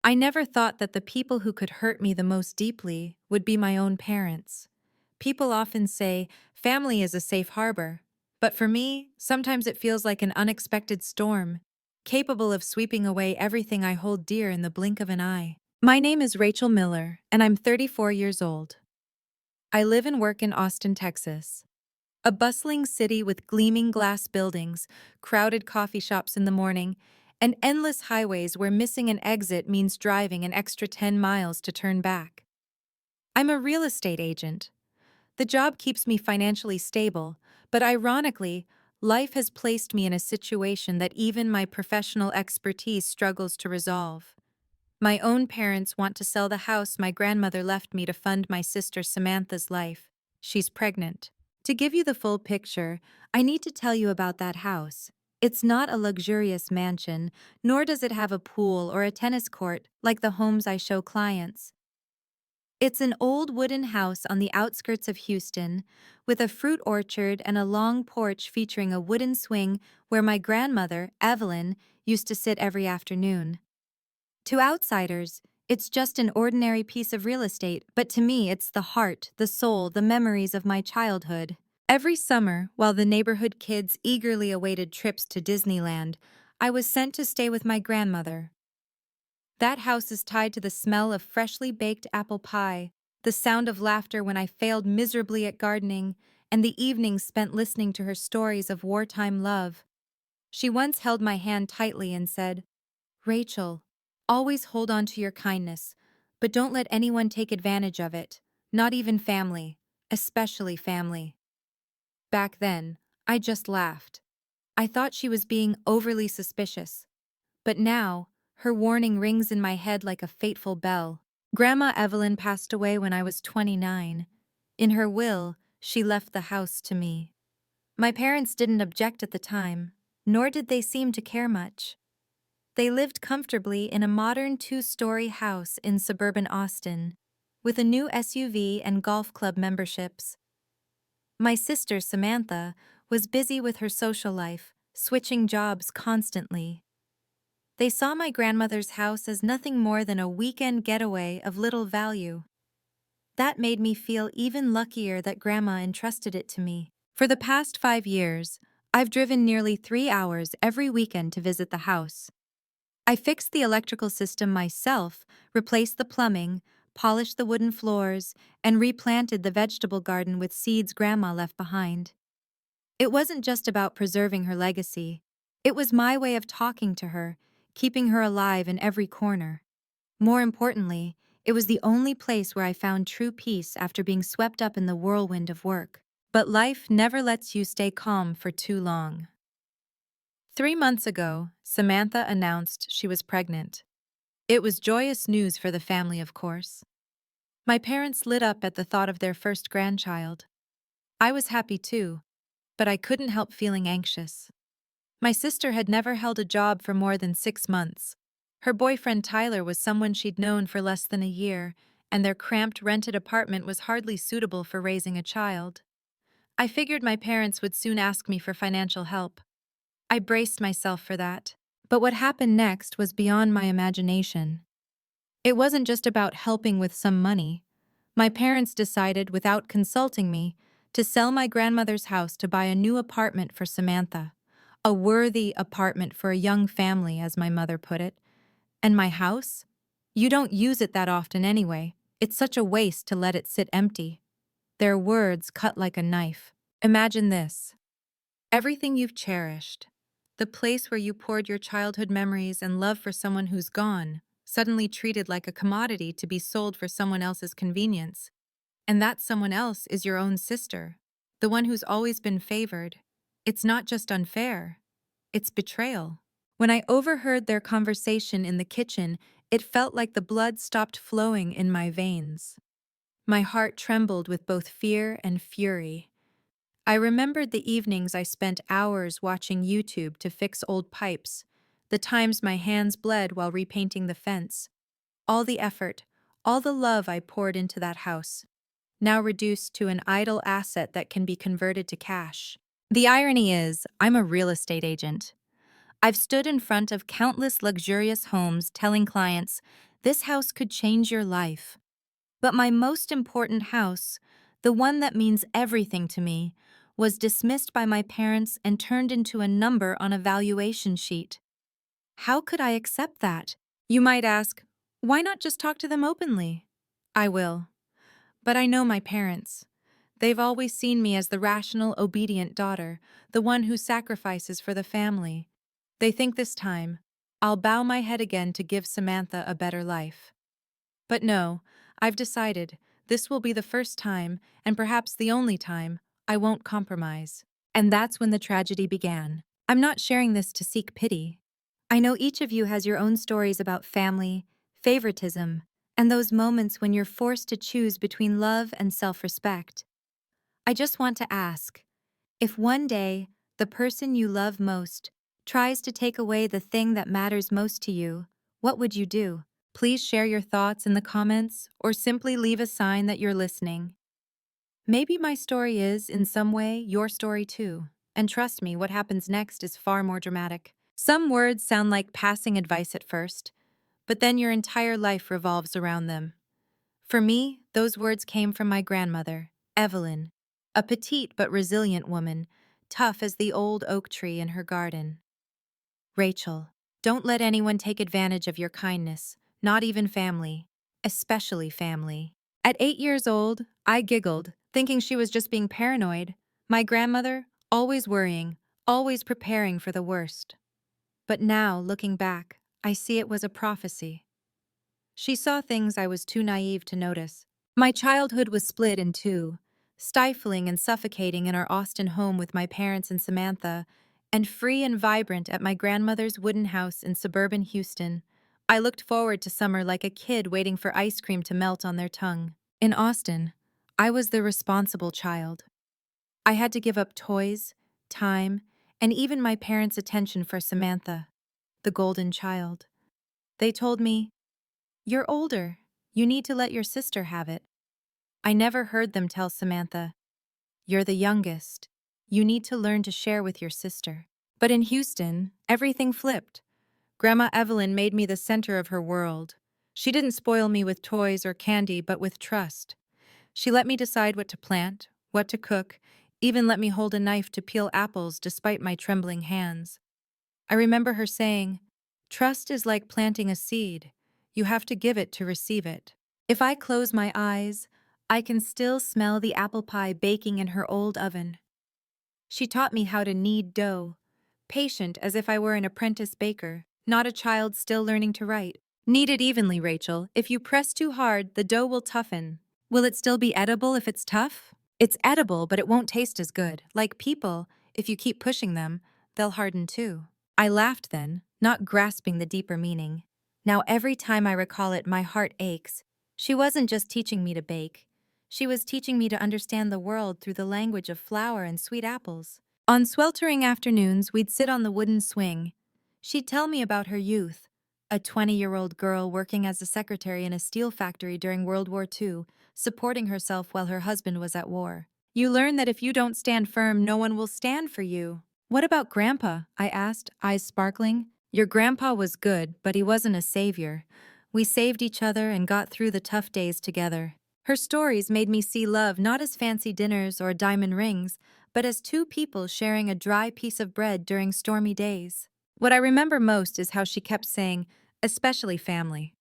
I never thought that the people who could hurt me the most deeply would be my own parents. People often say family is a safe harbor, but for me, sometimes it feels like an unexpected storm, capable of sweeping away everything I hold dear in the blink of an eye. My name is Rachel Miller, and I'm 34 years old. I live and work in Austin, Texas, a bustling city with gleaming glass buildings, crowded coffee shops in the morning, and endless highways where missing an exit means driving an extra 10 miles to turn back. I'm a real estate agent. The job keeps me financially stable, but ironically, life has placed me in a situation that even my professional expertise struggles to resolve. My own parents want to sell the house my grandmother left me to fund my sister Samantha's life. She's pregnant. To give you the full picture, I need to tell you about that house. It's not a luxurious mansion, nor does it have a pool or a tennis court like the homes I show clients. It's an old wooden house on the outskirts of Houston, with a fruit orchard and a long porch featuring a wooden swing where my grandmother, Evelyn, used to sit every afternoon. To outsiders, it's just an ordinary piece of real estate, but to me it's the heart, the soul, the memories of my childhood. Every summer, while the neighborhood kids eagerly awaited trips to Disneyland, I was sent to stay with my grandmother. That house is tied to the smell of freshly baked apple pie, the sound of laughter when I failed miserably at gardening, and the evenings spent listening to her stories of wartime love. She once held my hand tightly and said, "Rachel, always hold on to your kindness, but don't let anyone take advantage of it, not even family, especially family." Back then, I just laughed. I thought she was being overly suspicious. But now, her warning rings in my head like a fateful bell. Grandma Evelyn passed away when I was 29. In her will, she left the house to me. My parents didn't object at the time, nor did they seem to care much. They lived comfortably in a modern two-story house in suburban Austin, with a new SUV and golf club memberships. My sister, Samantha, was busy with her social life, switching jobs constantly. They saw my grandmother's house as nothing more than a weekend getaway of little value. That made me feel even luckier that Grandma entrusted it to me. For the past 5 years, I've driven nearly 3 hours every weekend to visit the house. I fixed the electrical system myself, replaced the plumbing, polished the wooden floors, and replanted the vegetable garden with seeds Grandma left behind. It wasn't just about preserving her legacy. It was my way of talking to her, keeping her alive in every corner. More importantly, it was the only place where I found true peace after being swept up in the whirlwind of work. But life never lets you stay calm for too long. 3 months ago, Samantha announced she was pregnant. It was joyous news for the family, of course. My parents lit up at the thought of their first grandchild. I was happy too, but I couldn't help feeling anxious. My sister had never held a job for more than 6 months. Her boyfriend Tyler was someone she'd known for less than a year, and their cramped rented apartment was hardly suitable for raising a child. I figured my parents would soon ask me for financial help. I braced myself for that. But what happened next was beyond my imagination. It wasn't just about helping with some money. My parents decided, without consulting me, to sell my grandmother's house to buy a new apartment for Samantha. A worthy apartment for a young family, as my mother put it. And my house? You don't use it that often anyway. It's such a waste to let it sit empty. Their words cut like a knife. Imagine this. Everything you've cherished, the place where you poured your childhood memories and love for someone who's gone, suddenly treated like a commodity to be sold for someone else's convenience. And that someone else is your own sister, the one who's always been favored. It's not just unfair, it's betrayal. When I overheard their conversation in the kitchen, it felt like the blood stopped flowing in my veins. My heart trembled with both fear and fury. I remembered the evenings I spent hours watching YouTube to fix old pipes, the times my hands bled while repainting the fence, all the effort, all the love I poured into that house, now reduced to an idle asset that can be converted to cash. The irony is, I'm a real estate agent. I've stood in front of countless luxurious homes telling clients, This house could change your life. But my most important house, the one that means everything to me, was dismissed by my parents and turned into a number on a valuation sheet. How could I accept that? You might ask, why not just talk to them openly? I will. But I know my parents. They've always seen me as the rational, obedient daughter, the one who sacrifices for the family. They think this time, I'll bow my head again to give Samantha a better life. But no, I've decided this will be the first time, and perhaps the only time, I won't compromise. And that's when the tragedy began. I'm not sharing this to seek pity. I know each of you has your own stories about family, favoritism, and those moments when you're forced to choose between love and self-respect. I just want to ask, if one day the person you love most tries to take away the thing that matters most to you, what would you do? Please share your thoughts in the comments or simply leave a sign that you're listening. Maybe my story is, in some way, your story too. And trust me, what happens next is far more dramatic. Some words sound like passing advice at first, but then your entire life revolves around them. For me, those words came from my grandmother, Evelyn, a petite but resilient woman, tough as the old oak tree in her garden. Rachel, don't let anyone take advantage of your kindness, not even family, especially family. At 8 years old, I giggled, thinking she was just being paranoid. My grandmother, always worrying, always preparing for the worst. But now, looking back, I see it was a prophecy. She saw things I was too naive to notice. My childhood was split in two, stifling and suffocating in our Austin home with my parents and Samantha, and free and vibrant at my grandmother's wooden house in suburban Houston. I looked forward to summer like a kid waiting for ice cream to melt on their tongue. In Austin, I was the responsible child. I had to give up toys, time, and even my parents' attention for Samantha, the golden child. They told me, "You're older. You need to let your sister have it." I never heard them tell Samantha, "You're the youngest. You need to learn to share with your sister." But in Houston, everything flipped. Grandma Evelyn made me the center of her world. She didn't spoil me with toys or candy, but with trust. She let me decide what to plant, what to cook, even let me hold a knife to peel apples despite my trembling hands. I remember her saying, "Trust is like planting a seed. You have to give it to receive it." If I close my eyes, I can still smell the apple pie baking in her old oven. She taught me how to knead dough, patient as if I were an apprentice baker, not a child still learning to write. Knead it evenly, Rachel. If you press too hard, the dough will toughen. Will it still be edible if it's tough? It's edible, but it won't taste as good. Like people, if you keep pushing them, they'll harden too. I laughed then, not grasping the deeper meaning. Now every time I recall it, my heart aches. She wasn't just teaching me to bake. She was teaching me to understand the world through the language of flour and sweet apples. On sweltering afternoons, we'd sit on the wooden swing. She'd tell me about her youth, a 20-year-old girl working as a secretary in a steel factory during World War II, supporting herself while her husband was at war. You learn that if you don't stand firm, no one will stand for you. What about Grandpa? I asked, eyes sparkling. Your grandpa was good, but he wasn't a savior. We saved each other and got through the tough days together. Her stories made me see love not as fancy dinners or diamond rings, but as two people sharing a dry piece of bread during stormy days. What I remember most is how she kept saying, especially family.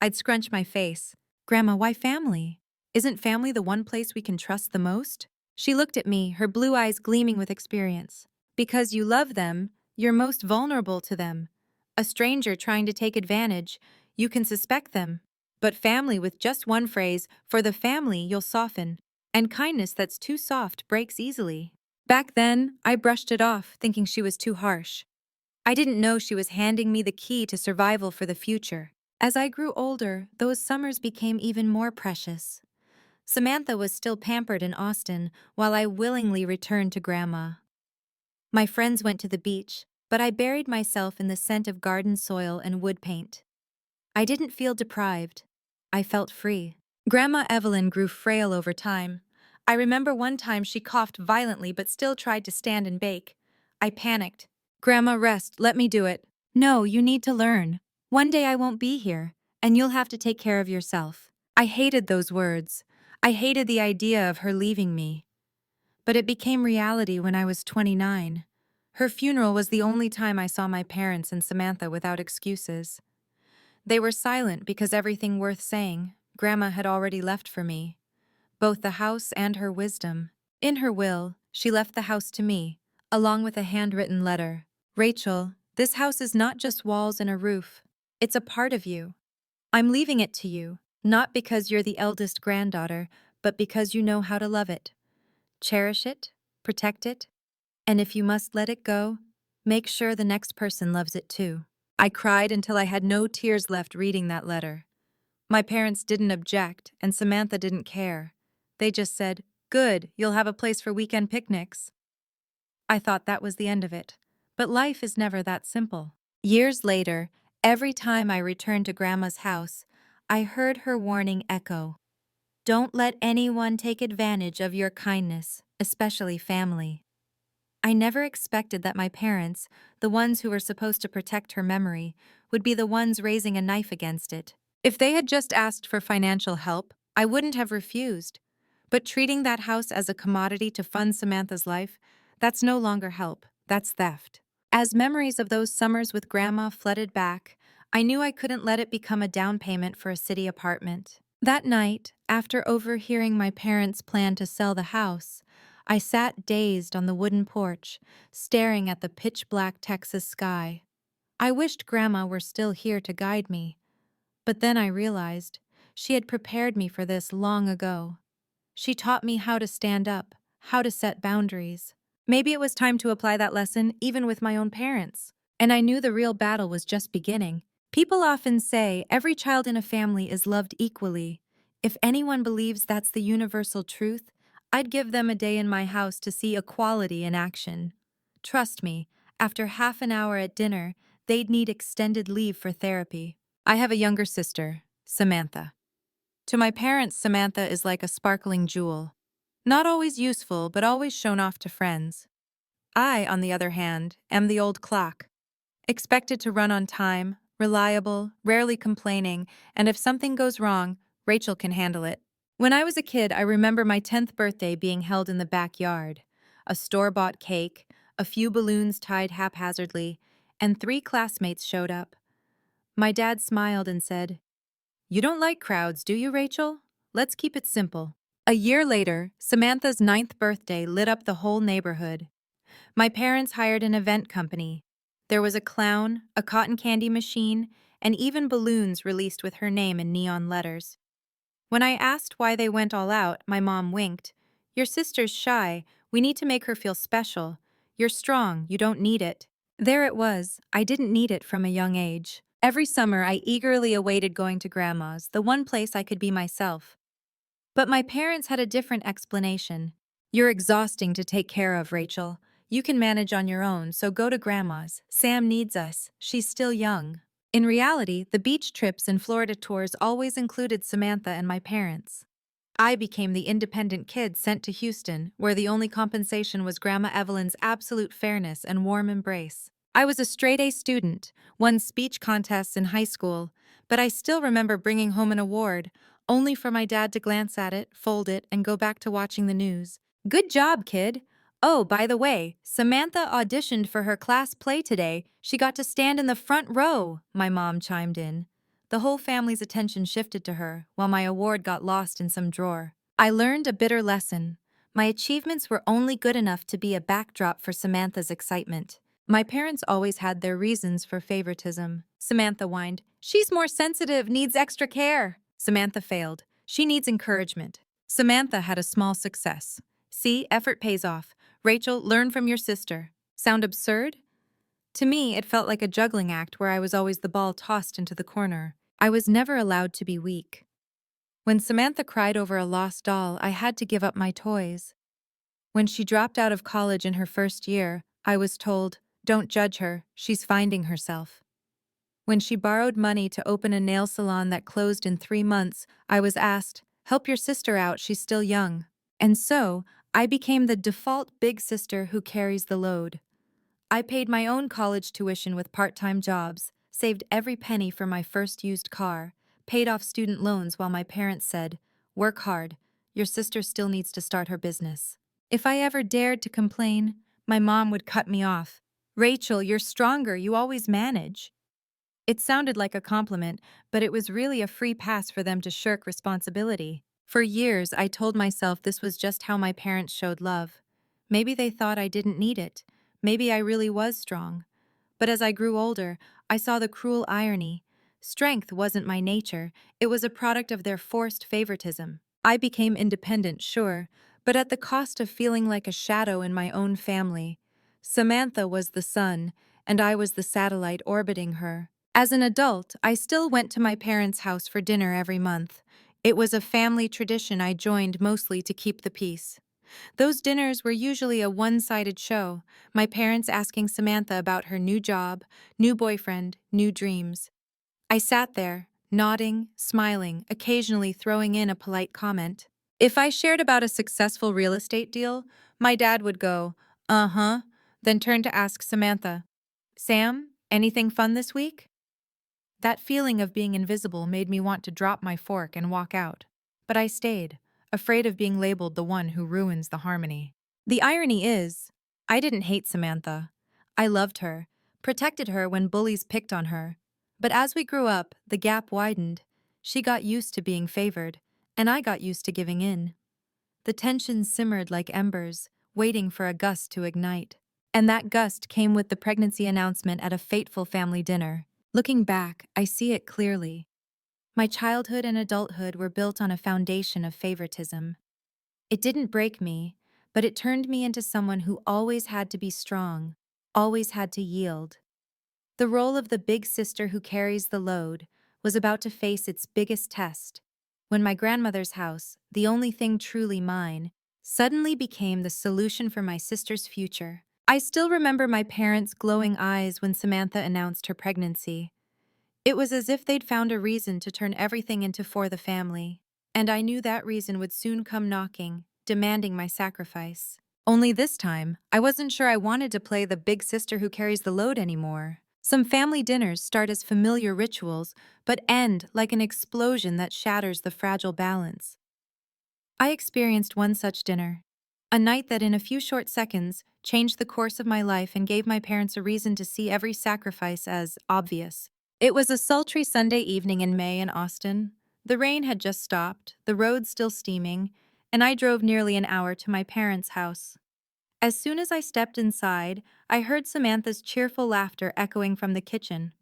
I'd scrunch my face. Grandma, why family? Isn't family the one place we can trust the most? She looked at me, her blue eyes gleaming with experience. Because you love them, you're most vulnerable to them. A stranger trying to take advantage, you can suspect them. But family with just one phrase, for the family, you'll soften. And kindness that's too soft breaks easily. Back then, I brushed it off, thinking she was too harsh. I didn't know she was handing me the key to survival for the future. As I grew older, those summers became even more precious. Samantha was still pampered in Austin, while I willingly returned to Grandma. My friends went to the beach, but I buried myself in the scent of garden soil and wood paint. I didn't feel deprived. I felt free. Grandma Evelyn grew frail over time. I remember one time she coughed violently but still tried to stand and bake. I panicked. "Grandma, rest, let me do it." "No, you need to learn. One day I won't be here, and you'll have to take care of yourself. I hated those words. I hated the idea of her leaving me. But it became reality when I was 29. Her funeral was the only time I saw my parents and Samantha without excuses. They were silent because everything worth saying, Grandma had already left for me, both the house and her wisdom. In her will, she left the house to me, along with a handwritten letter. Rachel, this house is not just walls and a roof. It's a part of you. I'm leaving it to you, not because you're the eldest granddaughter, but because you know how to love it. Cherish it, protect it, and if you must let it go, make sure the next person loves it too. I cried until I had no tears left reading that letter. My parents didn't object, and Samantha didn't care. They just said, "Good, you'll have a place for weekend picnics." I thought that was the end of it. But life is never that simple. Years later, every time I returned to Grandma's house, I heard her warning echo. Don't let anyone take advantage of your kindness, especially family. I never expected that my parents, the ones who were supposed to protect her memory, would be the ones raising a knife against it. If they had just asked for financial help, I wouldn't have refused. But treating that house as a commodity to fund Samantha's life, that's no longer help, that's theft. As memories of those summers with Grandma flooded back, I knew I couldn't let it become a down payment for a city apartment. That night, after overhearing my parents' plan to sell the house, I sat dazed on the wooden porch, staring at the pitch-black Texas sky. I wished Grandma were still here to guide me. But then I realized she had prepared me for this long ago. She taught me how to stand up, how to set boundaries. Maybe it was time to apply that lesson even with my own parents. And I knew the real battle was just beginning. People often say every child in a family is loved equally. If anyone believes that's the universal truth, I'd give them a day in my house to see equality in action. Trust me, after half an hour at dinner, they'd need extended leave for therapy. I have a younger sister, Samantha. To my parents, Samantha is like a sparkling jewel. Not always useful, but always shown off to friends. I, on the other hand, am the old clock. Expected to run on time, reliable, rarely complaining, and if something goes wrong, Rachel can handle it. When I was a kid, I remember my 10th birthday being held in the backyard. A store-bought cake, a few balloons tied haphazardly, and 3 classmates showed up. My dad smiled and said, "You don't like crowds, do you, Rachel? Let's keep it simple." A year later, Samantha's 9th birthday lit up the whole neighborhood. My parents hired an event company. There was a clown, a cotton candy machine, and even balloons released with her name in neon letters. When I asked why they went all out, my mom winked. "Your sister's shy. We need to make her feel special. You're strong. You don't need it." There it was. I didn't need it from a young age. Every summer, I eagerly awaited going to Grandma's, the one place I could be myself. But my parents had a different explanation. "You're exhausting to take care of, Rachel. You can manage on your own, so go to Grandma's. Sam needs us. She's still young." In reality, the beach trips and Florida tours always included Samantha and my parents. I became the independent kid sent to Houston, where the only compensation was Grandma Evelyn's absolute fairness and warm embrace. I was a straight-A student, won speech contests in high school, but I still remember bringing home an award, only for my dad to glance at it, fold it, and go back to watching the news. "Good job, kid. Oh, by the way, Samantha auditioned for her class play today. She got to stand in the front row," my mom chimed in. The whole family's attention shifted to her, while my award got lost in some drawer. I learned a bitter lesson. My achievements were only good enough to be a backdrop for Samantha's excitement. My parents always had their reasons for favoritism. Samantha whined, "She's more sensitive, needs extra care." Samantha failed. "She needs encouragement." Samantha had a small success. "See, effort pays off. Rachel, learn from your sister." Sound absurd? To me, it felt like a juggling act where I was always the ball tossed into the corner. I was never allowed to be weak. When Samantha cried over a lost doll, I had to give up my toys. When she dropped out of college in her first year, I was told, "Don't judge her, she's finding herself." When she borrowed money to open a nail salon that closed in 3 months, I was asked, "Help your sister out, she's still young." And so, I became the default big sister who carries the load. I paid my own college tuition with part-time jobs, saved every penny for my first used car, paid off student loans while my parents said, "Work hard, your sister still needs to start her business." If I ever dared to complain, my mom would cut me off. "Rachel, you're stronger, you always manage." It sounded like a compliment, but it was really a free pass for them to shirk responsibility. For years, I told myself this was just how my parents showed love. Maybe they thought I didn't need it. Maybe I really was strong. But as I grew older, I saw the cruel irony. Strength wasn't my nature, it was a product of their forced favoritism. I became independent, sure, but at the cost of feeling like a shadow in my own family. Samantha was the sun, and I was the satellite orbiting her. As an adult, I still went to my parents' house for dinner every month. It was a family tradition I joined mostly to keep the peace. Those dinners were usually a one-sided show, my parents asking Samantha about her new job, new boyfriend, new dreams. I sat there, nodding, smiling, occasionally throwing in a polite comment. If I shared about a successful real estate deal, my dad would go, "Uh-huh," then turn to ask Samantha, "Sam, anything fun this week?" That feeling of being invisible made me want to drop my fork and walk out. But I stayed, afraid of being labeled the one who ruins the harmony. The irony is, I didn't hate Samantha. I loved her, protected her when bullies picked on her. But as we grew up, the gap widened. She got used to being favored, and I got used to giving in. The tension simmered like embers, waiting for a gust to ignite. And that gust came with the pregnancy announcement at a fateful family dinner. Looking back, I see it clearly. My childhood and adulthood were built on a foundation of favoritism. It didn't break me, but it turned me into someone who always had to be strong, always had to yield. The role of the big sister who carries the load was about to face its biggest test, when my grandmother's house, the only thing truly mine, suddenly became the solution for my sister's future. I still remember my parents' glowing eyes when Samantha announced her pregnancy. It was as if they'd found a reason to turn everything into for the family, and I knew that reason would soon come knocking, demanding my sacrifice. Only this time, I wasn't sure I wanted to play the big sister who carries the load anymore. Some family dinners start as familiar rituals, but end like an explosion that shatters the fragile balance. I experienced one such dinner. A night that in a few short seconds changed the course of my life and gave my parents a reason to see every sacrifice as obvious. It was a sultry Sunday evening in May in Austin. The rain had just stopped, the roads still steaming, and I drove nearly an hour to my parents' house. As soon as I stepped inside, I heard Samantha's cheerful laughter echoing from the kitchen.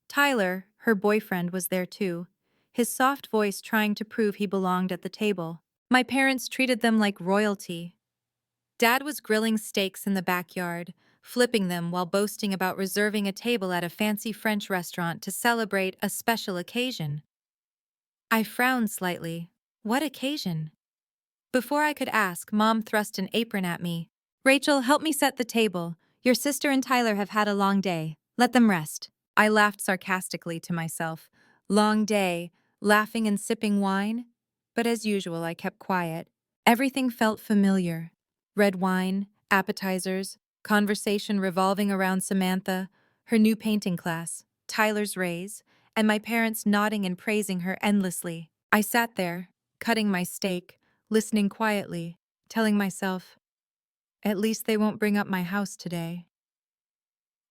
Tyler, her boyfriend, was there too, his soft voice trying to prove he belonged at the table. My parents treated them like royalty. Dad was grilling steaks in the backyard, flipping them while boasting about reserving a table at a fancy French restaurant to celebrate a special occasion. I frowned slightly. What occasion? Before I could ask, Mom thrust an apron at me. "Rachel, help me set the table. Your sister and Tyler have had a long day. Let them rest." I laughed sarcastically to myself. Long day, laughing and sipping wine? But as usual, I kept quiet. Everything felt familiar. Red wine, appetizers, conversation revolving around Samantha, her new painting class, Tyler's raise, and my parents nodding and praising her endlessly. I sat there, cutting my steak, listening quietly, telling myself, at least they won't bring up my house today.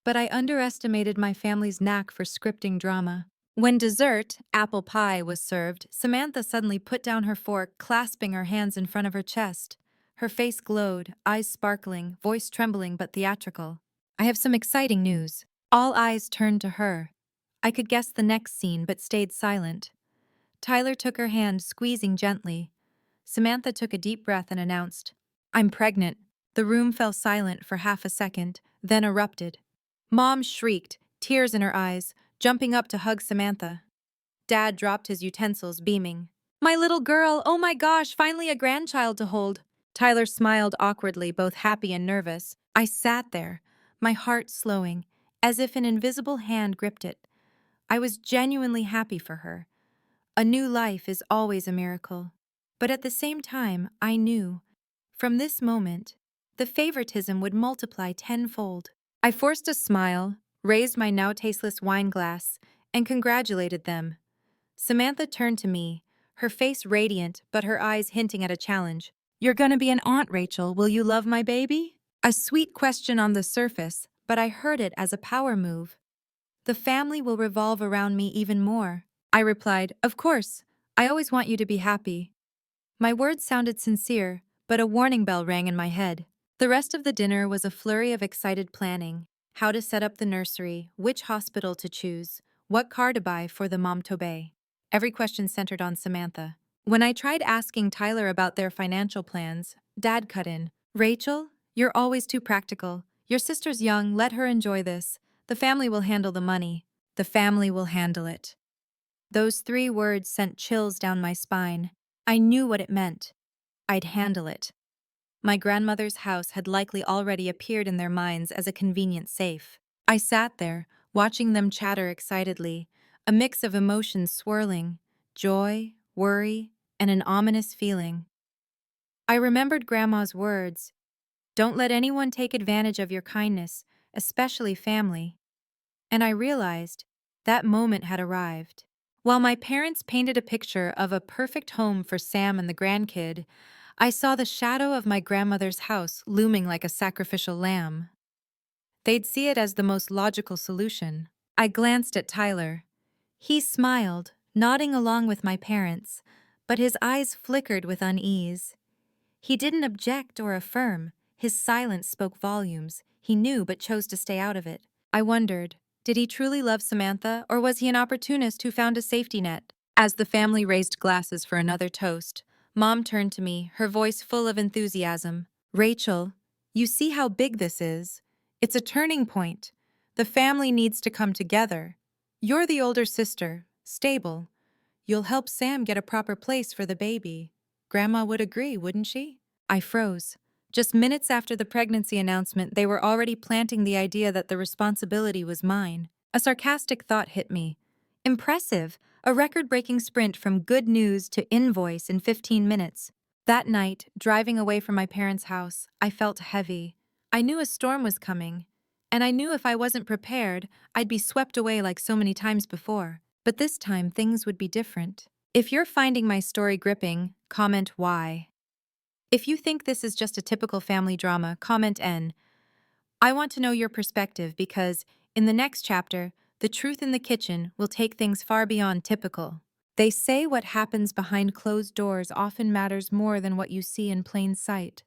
But I underestimated my family's knack for scripting drama. When dessert, apple pie, was served, Samantha suddenly put down her fork, clasping her hands in front of her chest. Her face glowed, eyes sparkling, voice trembling but theatrical. "I have some exciting news." All eyes turned to her. I could guess the next scene but stayed silent. Tyler took her hand, squeezing gently. Samantha took a deep breath and announced, "I'm pregnant." The room fell silent for half a second, then erupted. Mom shrieked, tears in her eyes, jumping up to hug Samantha. Dad dropped his utensils, beaming. "My little girl, oh my gosh, finally a grandchild to hold." Tyler smiled awkwardly, both happy and nervous. I sat there, my heart slowing, as if an invisible hand gripped it. I was genuinely happy for her. A new life is always a miracle. But at the same time, I knew, from this moment, the favoritism would multiply tenfold. I forced a smile, raised my now tasteless wine glass, and congratulated them. Samantha turned to me, her face radiant but her eyes hinting at a challenge. "You're gonna be an aunt, Rachel. Will you love my baby?" A sweet question on the surface, but I heard it as a power move. "The family will revolve around me even more." I replied, "Of course. I always want you to be happy." My words sounded sincere, but a warning bell rang in my head. The rest of the dinner was a flurry of excited planning: how to set up the nursery, which hospital to choose, what car to buy for the mom to be. Every question centered on Samantha. When I tried asking Tyler about their financial plans, Dad cut in. "Rachel, you're always too practical. Your sister's young, let her enjoy this. The family will handle the money." The family will handle it. Those 3 words sent chills down my spine. I knew what it meant. I'd handle it. My grandmother's house had likely already appeared in their minds as a convenient safe. I sat there, watching them chatter excitedly, a mix of emotions swirling: joy, worry, and an ominous feeling. I remembered Grandma's words: "Don't let anyone take advantage of your kindness, especially family." And I realized that moment had arrived. While my parents painted a picture of a perfect home for Sam and the grandkid, I saw the shadow of my grandmother's house looming like a sacrificial lamb. They'd see it as the most logical solution. I glanced at Tyler. He smiled, nodding along with my parents, but his eyes flickered with unease. He didn't object or affirm. His silence spoke volumes. He knew but chose to stay out of it. I wondered, did he truly love Samantha, or was he an opportunist who found a safety net? As the family raised glasses for another toast, Mom turned to me, her voice full of enthusiasm. "Rachel, you see how big this is? It's a turning point. The family needs to come together. You're the older sister, stable. You'll help Sam get a proper place for the baby. Grandma would agree, wouldn't she?" I froze. Just minutes after the pregnancy announcement, they were already planting the idea that the responsibility was mine. A sarcastic thought hit me. Impressive! A record-breaking sprint from good news to invoice in 15 minutes. That night, driving away from my parents' house, I felt heavy. I knew a storm was coming, and I knew if I wasn't prepared, I'd be swept away like so many times before. But this time, things would be different. If you're finding my story gripping, comment why. If you think this is just a typical family drama, comment N. I want to know your perspective because, in the next chapter, the truth in the kitchen will take things far beyond typical. They say what happens behind closed doors often matters more than what you see in plain sight.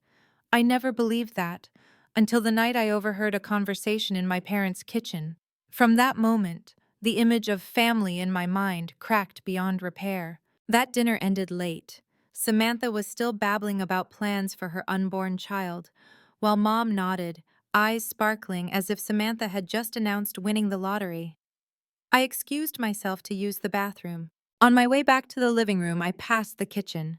I never believed that, until the night I overheard a conversation in my parents' kitchen. From that moment, the image of family in my mind cracked beyond repair. That dinner ended late. Samantha was still babbling about plans for her unborn child, while Mom nodded, eyes sparkling as if Samantha had just announced winning the lottery. I excused myself to use the bathroom. On my way back to the living room, I passed the kitchen.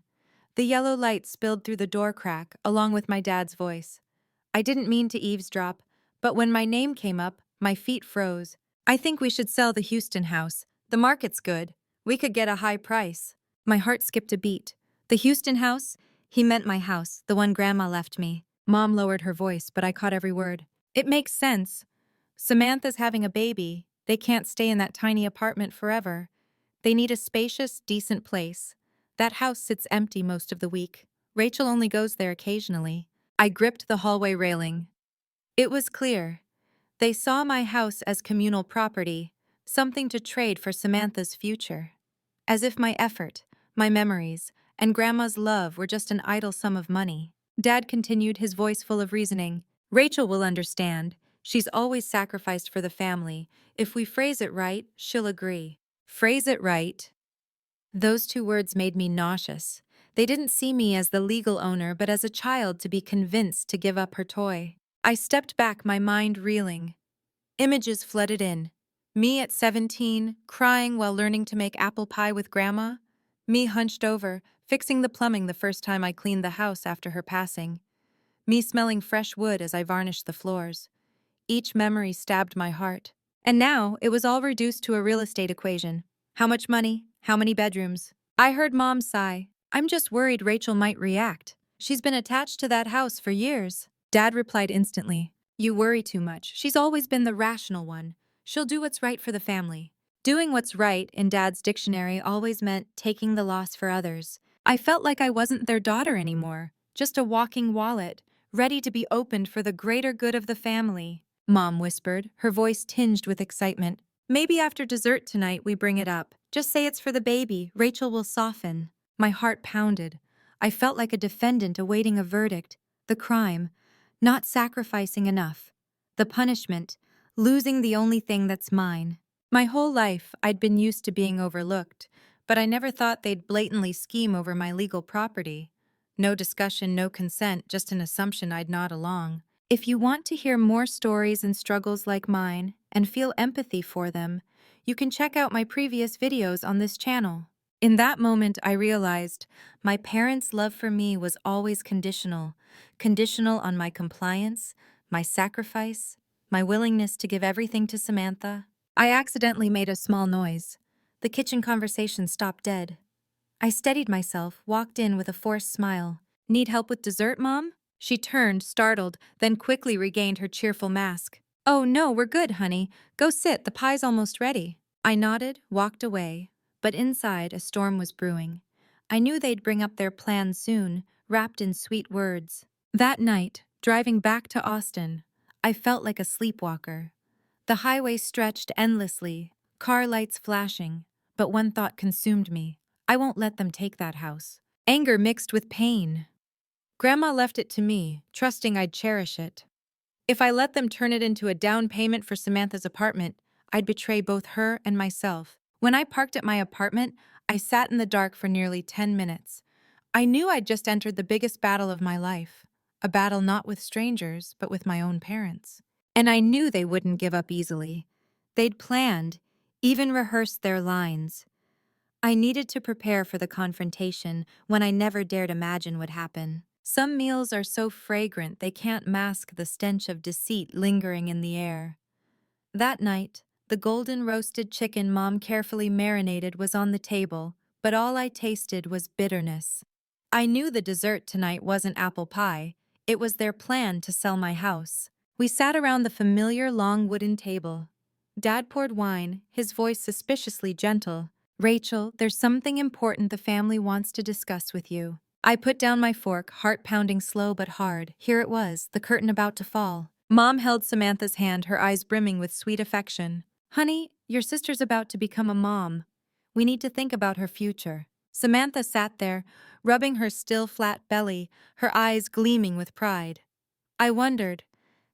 The yellow light spilled through the door crack, along with my dad's voice. I didn't mean to eavesdrop, but when my name came up, my feet froze. "I think we should sell the Houston house. The market's good. We could get a high price." My heart skipped a beat. The Houston house? He meant my house, the one Grandma left me. Mom lowered her voice, but I caught every word. "It makes sense. Samantha's having a baby. They can't stay in that tiny apartment forever. They need a spacious, decent place. That house sits empty most of the week. Rachel only goes there occasionally." I gripped the hallway railing. It was clear. They saw my house as communal property, something to trade for Samantha's future. As if my effort, my memories, and Grandma's love were just an idle sum of money. Dad continued, his voice full of reasoning. "Rachel will understand. She's always sacrificed for the family. If we phrase it right, she'll agree." Phrase it right. Those 2 words made me nauseous. They didn't see me as the legal owner, but as a child to be convinced to give up her toy. I stepped back, my mind reeling. Images flooded in. Me at 17, crying while learning to make apple pie with Grandma. Me hunched over, fixing the plumbing the first time I cleaned the house after her passing. Me smelling fresh wood as I varnished the floors. Each memory stabbed my heart. And now, it was all reduced to a real estate equation. How much money? How many bedrooms? I heard Mom sigh. "I'm just worried Rachel might react. She's been attached to that house for years." Dad replied instantly. "You worry too much. She's always been the rational one. She'll do what's right for the family." Doing what's right in Dad's dictionary always meant taking the loss for others. I felt like I wasn't their daughter anymore, just a walking wallet, ready to be opened for the greater good of the family. Mom whispered, her voice tinged with excitement. Maybe after dessert tonight we bring it up. Just say it's for the baby. Rachel will soften. My heart pounded. I felt like a defendant awaiting a verdict. The crime, not sacrificing enough. The punishment, losing the only thing that's mine. My whole life, I'd been used to being overlooked, but I never thought they'd blatantly scheme over my legal property. No discussion, no consent, just an assumption I'd nod along. If you want to hear more stories and struggles like mine, and feel empathy for them, you can check out my previous videos on this channel. In that moment, I realized my parents' love for me was always conditional. Conditional on my compliance, my sacrifice, my willingness to give everything to Samantha. I accidentally made a small noise. The kitchen conversation stopped dead. I steadied myself, walked in with a forced smile. Need help with dessert, Mom? She turned, startled, then quickly regained her cheerful mask. Oh no, we're good, honey. Go sit, the pie's almost ready. I nodded, walked away, but inside a storm was brewing. I knew they'd bring up their plan soon, wrapped in sweet words. That night, driving back to Austin, I felt like a sleepwalker. The highway stretched endlessly, car lights flashing, but one thought consumed me. I won't let them take that house. Anger mixed with pain. Grandma left it to me, trusting I'd cherish it. If I let them turn it into a down payment for Samantha's apartment, I'd betray both her and myself. When I parked at my apartment, I sat in the dark for nearly 10 minutes. I knew I'd just entered the biggest battle of my life, a battle not with strangers, but with my own parents. And I knew they wouldn't give up easily. They'd planned, even rehearsed their lines. I needed to prepare for the confrontation when I never dared imagine would happen. Some meals are so fragrant they can't mask the stench of deceit lingering in the air. That night, the golden roasted chicken Mom carefully marinated was on the table, but all I tasted was bitterness. I knew the dessert tonight wasn't apple pie. It was their plan to sell my house. We sat around the familiar long wooden table. Dad poured wine, his voice suspiciously gentle. Rachel, there's something important the family wants to discuss with you. I put down my fork, heart pounding slow but hard. Here it was, the curtain about to fall. Mom held Samantha's hand, her eyes brimming with sweet affection. Honey, your sister's about to become a mom. We need to think about her future. Samantha sat there, rubbing her still flat belly, her eyes gleaming with pride. I wondered,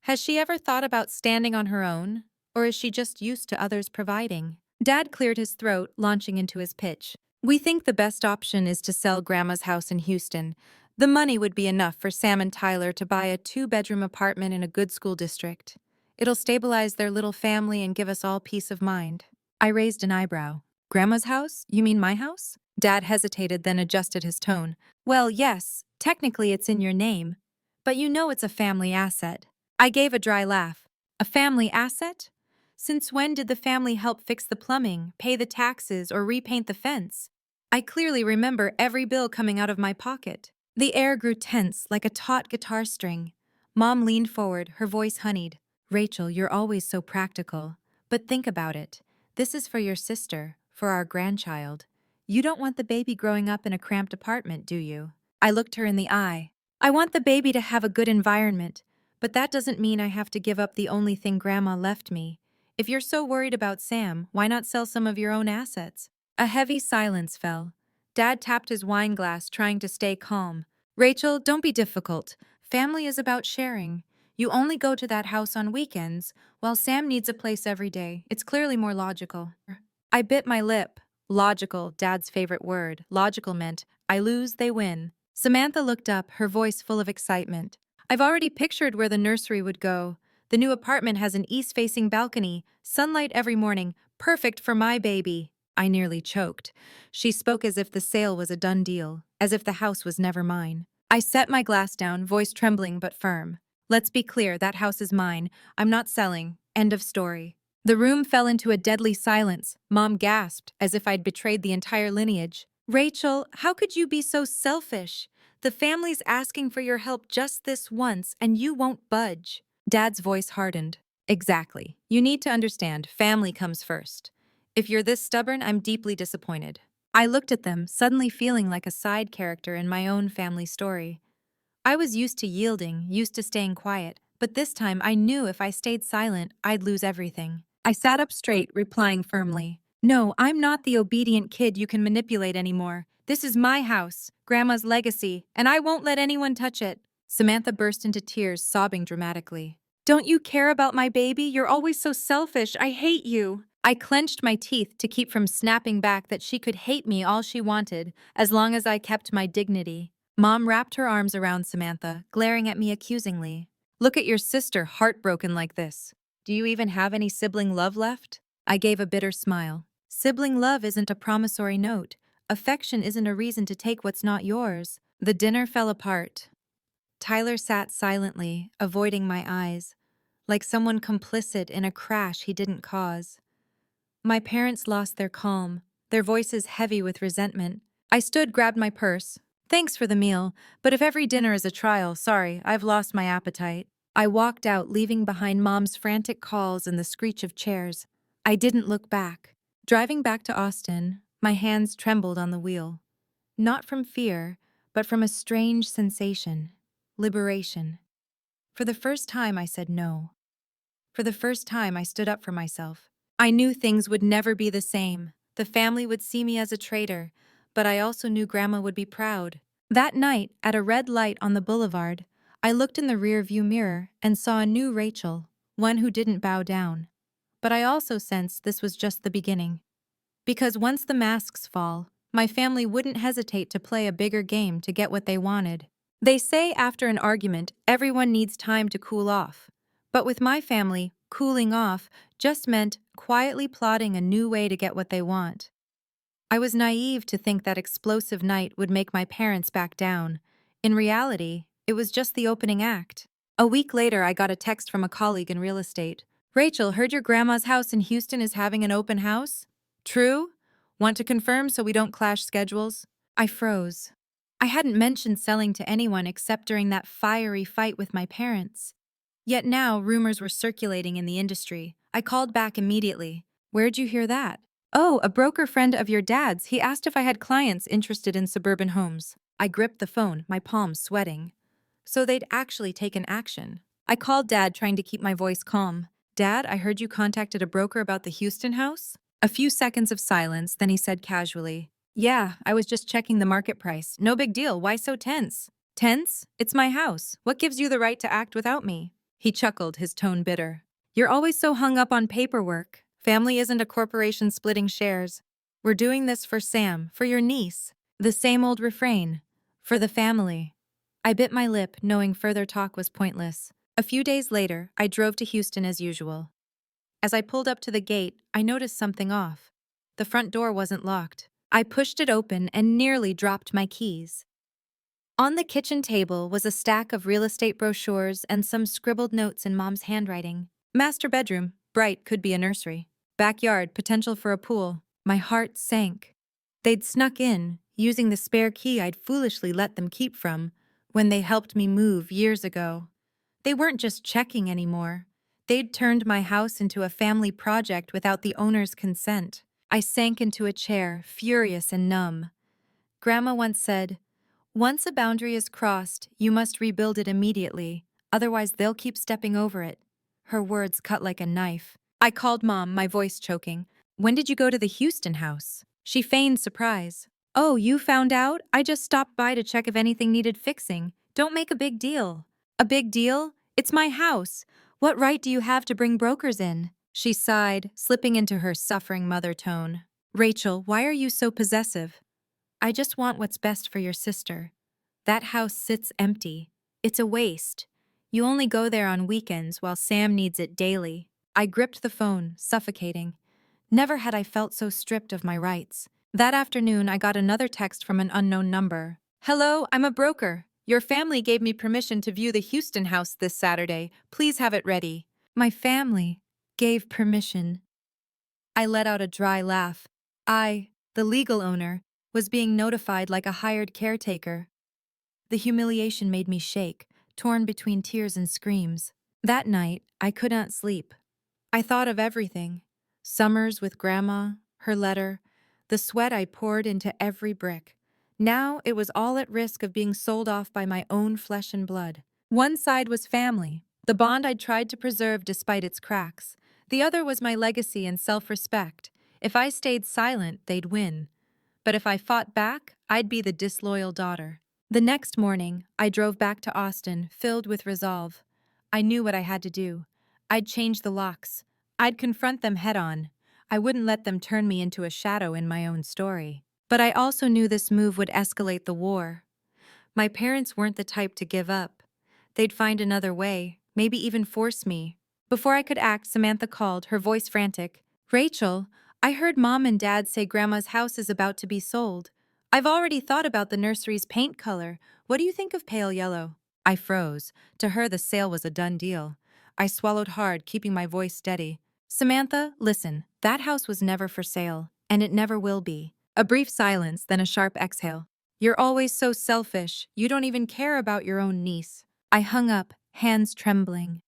has she ever thought about standing on her own, or is she just used to others providing? Dad cleared his throat, launching into his pitch. We think the best option is to sell Grandma's house in Houston. The money would be enough for Sam and Tyler to buy a 2-bedroom apartment in a good school district. It'll stabilize their little family and give us all peace of mind. I raised an eyebrow. Grandma's house? You mean my house? Dad hesitated, then adjusted his tone. Well, yes, technically it's in your name, but you know it's a family asset. I gave a dry laugh. A family asset? Since when did the family help fix the plumbing, pay the taxes, or repaint the fence? I clearly remember every bill coming out of my pocket. The air grew tense, like a taut guitar string. Mom leaned forward, her voice honeyed. Rachel, you're always so practical. But think about it. This is for your sister, for our grandchild. You don't want the baby growing up in a cramped apartment, do you? I looked her in the eye. I want the baby to have a good environment, but that doesn't mean I have to give up the only thing Grandma left me. If you're so worried about Sam, why not sell some of your own assets? A heavy silence fell. Dad tapped his wine glass, trying to stay calm. Rachel, don't be difficult. Family is about sharing. You only go to that house on weekends, while Sam needs a place every day. It's clearly more logical. I bit my lip. Logical, Dad's favorite word. Logical meant, I lose, they win. Samantha looked up, her voice full of excitement. I've already pictured where the nursery would go. The new apartment has an east-facing balcony, sunlight every morning, perfect for my baby. I nearly choked. She spoke as if the sale was a done deal, as if the house was never mine. I set my glass down, voice trembling but firm. Let's be clear, that house is mine. I'm not selling. End of story. The room fell into a deadly silence. Mom gasped, as if I'd betrayed the entire lineage. Rachel, how could you be so selfish? The family's asking for your help just this once, and you won't budge. Dad's voice hardened. Exactly. You need to understand, family comes first. If you're this stubborn, I'm deeply disappointed. I looked at them, suddenly feeling like a side character in my own family story. I was used to yielding, used to staying quiet, but this time I knew if I stayed silent, I'd lose everything. I sat up straight, replying firmly, "No, I'm not the obedient kid you can manipulate anymore. This is my house, Grandma's legacy, and I won't let anyone touch it." Samantha burst into tears, sobbing dramatically. "Don't you care about my baby? You're always so selfish. I hate you." I clenched my teeth to keep from snapping back that she could hate me all she wanted, as long as I kept my dignity. Mom wrapped her arms around Samantha, glaring at me accusingly. "Look at your sister, heartbroken like this. Do you even have any sibling love left?" I gave a bitter smile. Sibling love isn't a promissory note. Affection isn't a reason to take what's not yours. The dinner fell apart. Tyler sat silently, avoiding my eyes, like someone complicit in a crash he didn't cause. My parents lost their calm, their voices heavy with resentment. I stood, grabbed my purse. "Thanks for the meal, but if every dinner is a trial, sorry, I've lost my appetite." I walked out, leaving behind Mom's frantic calls and the screech of chairs. I didn't look back. Driving back to Austin, my hands trembled on the wheel. Not from fear, but from a strange sensation. Liberation. For the first time, I said no. For the first time, I stood up for myself. I knew things would never be the same. The family would see me as a traitor, but I also knew Grandma would be proud. That night, at a red light on the boulevard, I looked in the rearview mirror and saw a new Rachel, one who didn't bow down. But I also sensed this was just the beginning. Because once the masks fall, my family wouldn't hesitate to play a bigger game to get what they wanted. They say after an argument, everyone needs time to cool off. But with my family, cooling off just meant quietly plotting a new way to get what they want. I was naive to think that explosive night would make my parents back down. In reality, it was just the opening act. A week later, I got a text from a colleague in real estate. "Rachel, heard your grandma's house in Houston is having an open house? True? Want to confirm so we don't clash schedules?" I froze. I hadn't mentioned selling to anyone except during that fiery fight with my parents. Yet now rumors were circulating in the industry. I called back immediately. "Where'd you hear that?" "Oh, a broker friend of your dad's. He asked if I had clients interested in suburban homes." I gripped the phone, my palms sweating. So they'd actually taken action. I called Dad, trying to keep my voice calm. "Dad, I heard you contacted a broker about the Houston house?" A few seconds of silence, then he said casually, "Yeah, I was just checking the market price. No big deal. Why so tense?" "Tense? It's my house. What gives you the right to act without me?" He chuckled, his tone bitter. "You're always so hung up on paperwork. Family isn't a corporation splitting shares. We're doing this for Sam, for your niece." The same old refrain. For the family. I bit my lip, knowing further talk was pointless. A few days later, I drove to Houston as usual. As I pulled up to the gate, I noticed something off. The front door wasn't locked. I pushed it open and nearly dropped my keys. On the kitchen table was a stack of real estate brochures and some scribbled notes in Mom's handwriting. "Master bedroom, bright, could be a nursery. Backyard, potential for a pool." My heart sank. They'd snuck in, using the spare key I'd foolishly let them keep from when they helped me move years ago. They weren't just checking anymore. They'd turned my house into a family project without the owner's consent. I sank into a chair, furious and numb. Grandma once said, "Once a boundary is crossed, you must rebuild it immediately, otherwise they'll keep stepping over it." Her words cut like a knife. I called Mom, my voice choking. "When did you go to the Houston house?" She feigned surprise. "Oh, you found out? I just stopped by to check if anything needed fixing. Don't make a big deal." "A big deal? It's my house. What right do you have to bring brokers in?" She sighed, slipping into her suffering mother tone. "Rachel, why are you so possessive? I just want what's best for your sister. That house sits empty. It's a waste. You only go there on weekends while Sam needs it daily." I gripped the phone, suffocating. Never had I felt so stripped of my rights. That afternoon, I got another text from an unknown number. "Hello, I'm a broker. Your family gave me permission to view the Houston house this Saturday. Please have it ready." My family gave permission. I let out a dry laugh. I, the legal owner, was being notified like a hired caretaker. The humiliation made me shake, torn between tears and screams. That night, I could not sleep. I thought of everything. Summers with Grandma, her letter, the sweat I poured into every brick. Now it was all at risk of being sold off by my own flesh and blood. One side was family, the bond I'd tried to preserve despite its cracks. The other was my legacy and self-respect. If I stayed silent, they'd win. But if I fought back, I'd be the disloyal daughter. The next morning, I drove back to Austin, filled with resolve. I knew what I had to do. I'd change the locks. I'd confront them head-on. I wouldn't let them turn me into a shadow in my own story. But I also knew this move would escalate the war. My parents weren't the type to give up. They'd find another way, maybe even force me. Before I could act, Samantha called, her voice frantic. "Rachel, I heard Mom and Dad say Grandma's house is about to be sold. I've already thought about the nursery's paint color. What do you think of pale yellow?" I froze. To her, the sale was a done deal. I swallowed hard, keeping my voice steady. "Samantha, listen, that house was never for sale, and it never will be." A brief silence, then a sharp exhale. "You're always so selfish. You don't even care about your own niece." I hung up, hands trembling.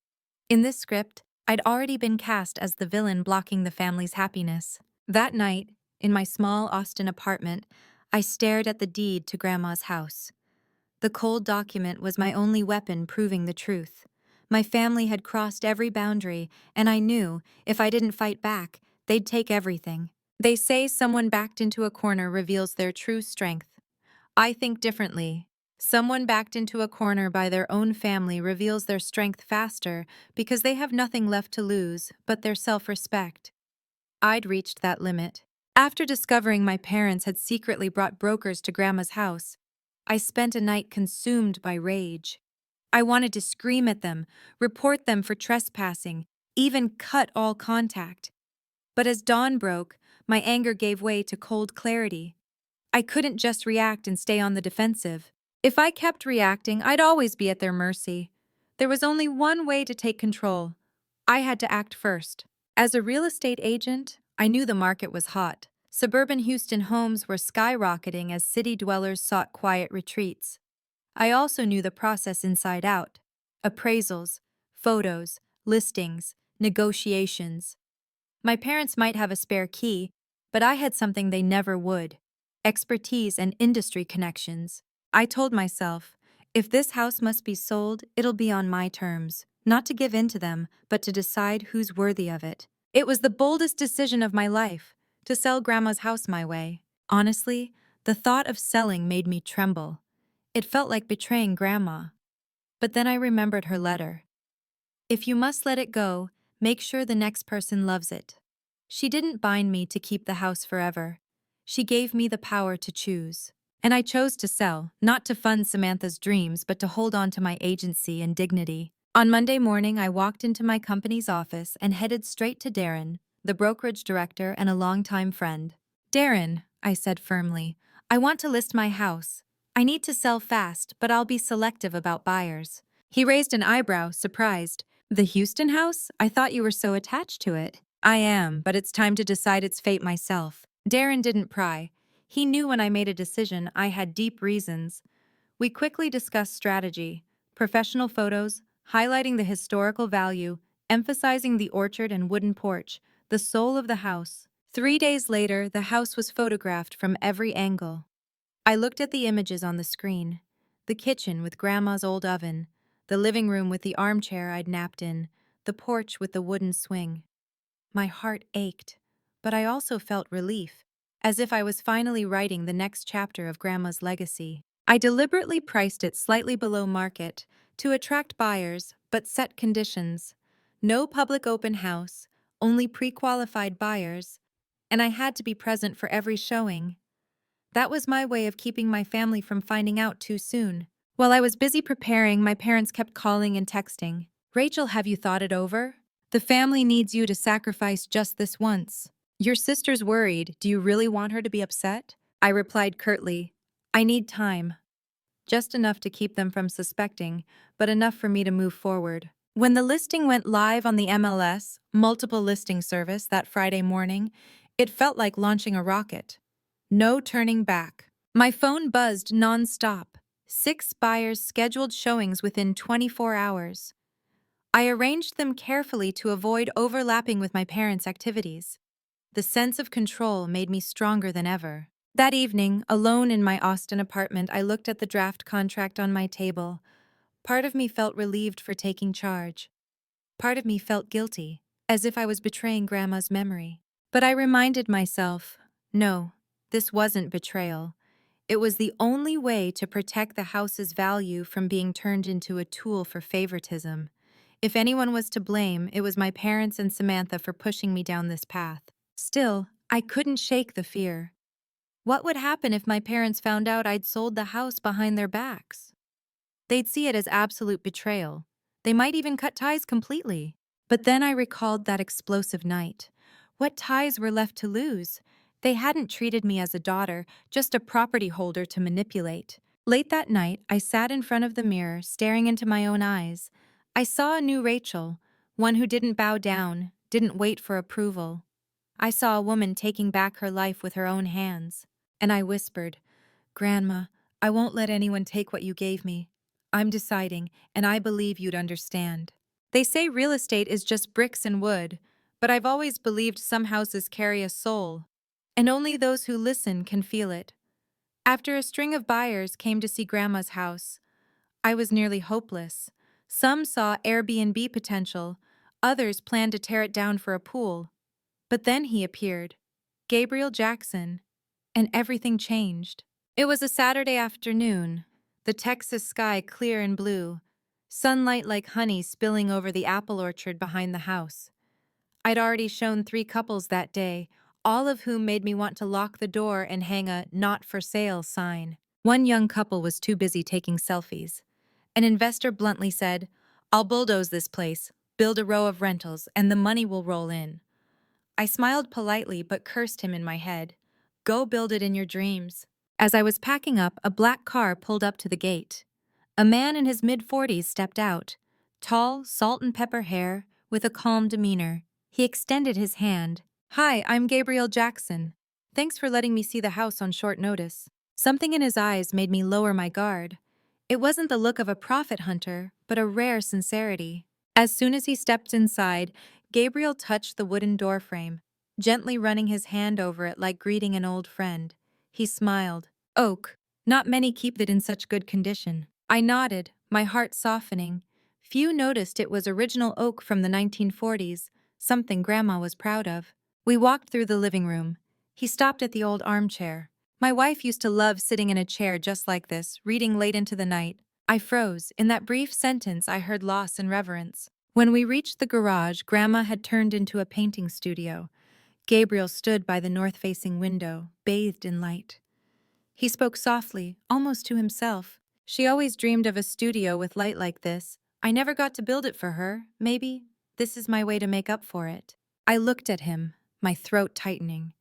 In this script, I'd already been cast as the villain blocking the family's happiness. That night, in my small Austin apartment, I stared at the deed to Grandma's house. The cold document was my only weapon proving the truth. My family had crossed every boundary, and I knew, if I didn't fight back, they'd take everything. They say someone backed into a corner reveals their true strength. I think differently. Someone backed into a corner by their own family reveals their strength faster because they have nothing left to lose but their self-respect. I'd reached that limit. After discovering my parents had secretly brought brokers to Grandma's house, I spent a night consumed by rage. I wanted to scream at them, report them for trespassing, even cut all contact. But as dawn broke, my anger gave way to cold clarity. I couldn't just react and stay on the defensive. If I kept reacting, I'd always be at their mercy. There was only one way to take control. I had to act first. As a real estate agent, I knew the market was hot. Suburban Houston homes were skyrocketing as city dwellers sought quiet retreats. I also knew the process inside out. Appraisals, photos, listings, negotiations. My parents might have a spare key, but I had something they never would: expertise and industry connections. I told myself, if this house must be sold, it'll be on my terms, not to give in to them, but to decide who's worthy of it. It was the boldest decision of my life, to sell Grandma's house my way. Honestly, the thought of selling made me tremble. It felt like betraying Grandma. But then I remembered her letter. If you must let it go, make sure the next person loves it. She didn't bind me to keep the house forever. She gave me the power to choose. And I chose to sell, not to fund Samantha's dreams, but to hold on to my agency and dignity. On Monday morning, I walked into my company's office and headed straight to Darren, the brokerage director and a longtime friend. "Darren," I said firmly, "I want to list my house. I need to sell fast, but I'll be selective about buyers." He raised an eyebrow, surprised. "The Houston house? I thought you were so attached to it." "I am, but it's time to decide its fate myself." Darren didn't pry. He knew when I made a decision, I had deep reasons. We quickly discussed strategy, professional photos, highlighting the historical value, emphasizing the orchard and wooden porch, the soul of the house. 3 days later, the house was photographed from every angle. I looked at the images on the screen. The kitchen with Grandma's old oven, the living room with the armchair I'd napped in, the porch with the wooden swing. My heart ached, but I also felt relief, as if I was finally writing the next chapter of Grandma's legacy. I deliberately priced it slightly below market to attract buyers, but set conditions. No public open house, only pre-qualified buyers, and I had to be present for every showing. That was my way of keeping my family from finding out too soon. While I was busy preparing, my parents kept calling and texting. "Rachel, have you thought it over? The family needs you to sacrifice just this once. Your sister's worried. Do you really want her to be upset?" I replied curtly, "I need time." Just enough to keep them from suspecting, but enough for me to move forward. When the listing went live on the MLS, multiple listing service, that Friday morning, it felt like launching a rocket. No turning back. My phone buzzed non-stop. 6 buyers scheduled showings within 24 hours. I arranged them carefully to avoid overlapping with my parents' activities. The sense of control made me stronger than ever. That evening, alone in my Austin apartment, I looked at the draft contract on my table. Part of me felt relieved for taking charge. Part of me felt guilty, as if I was betraying Grandma's memory. But I reminded myself, no, this wasn't betrayal. It was the only way to protect the house's value from being turned into a tool for favoritism. If anyone was to blame, it was my parents and Samantha for pushing me down this path. Still, I couldn't shake the fear. What would happen if my parents found out I'd sold the house behind their backs? They'd see it as absolute betrayal. They might even cut ties completely. But then I recalled that explosive night. What ties were left to lose? They hadn't treated me as a daughter, just a property holder to manipulate. Late that night, I sat in front of the mirror, staring into my own eyes. I saw a new Rachel, one who didn't bow down, didn't wait for approval. I saw a woman taking back her life with her own hands. And I whispered, "Grandma, I won't let anyone take what you gave me. I'm deciding, and I believe you'd understand." They say real estate is just bricks and wood, but I've always believed some houses carry a soul, and only those who listen can feel it. After a string of buyers came to see Grandma's house, I was nearly hopeless. Some saw Airbnb potential, others planned to tear it down for a pool. But then he appeared, Gabriel Jackson, and everything changed. It was a Saturday afternoon, the Texas sky clear and blue, sunlight like honey spilling over the apple orchard behind the house. I'd already shown 3 couples that day, all of whom made me want to lock the door and hang a "not for sale" sign. One young couple was too busy taking selfies. An investor bluntly said, "I'll bulldoze this place, build a row of rentals, and the money will roll in." I smiled politely but cursed him in my head. Go build it in your dreams. As I was packing up, a black car pulled up to the gate. A man in his mid-40s stepped out, tall, salt and pepper hair, with a calm demeanor. He extended his hand. "Hi, I'm Gabriel Jackson. Thanks for letting me see the house on short notice." Something in his eyes made me lower my guard. It wasn't the look of a profit hunter, but a rare sincerity. As soon as he stepped inside, Gabriel touched the wooden doorframe, gently running his hand over it like greeting an old friend. He smiled. "Oak. Not many keep it in such good condition." I nodded, my heart softening. Few noticed it was original oak from the 1940s, something Grandma was proud of. We walked through the living room. He stopped at the old armchair. My wife used to love sitting in a chair just like this, reading late into the night. I froze. In that brief sentence, I heard loss and reverence. When we reached the garage, Grandma had turned into a painting studio. Gabriel stood by the north-facing window, bathed in light. He spoke softly, almost to himself. "She always dreamed of a studio with light like this. I never got to build it for her. Maybe this is my way to make up for it." I looked at him, my throat tightening.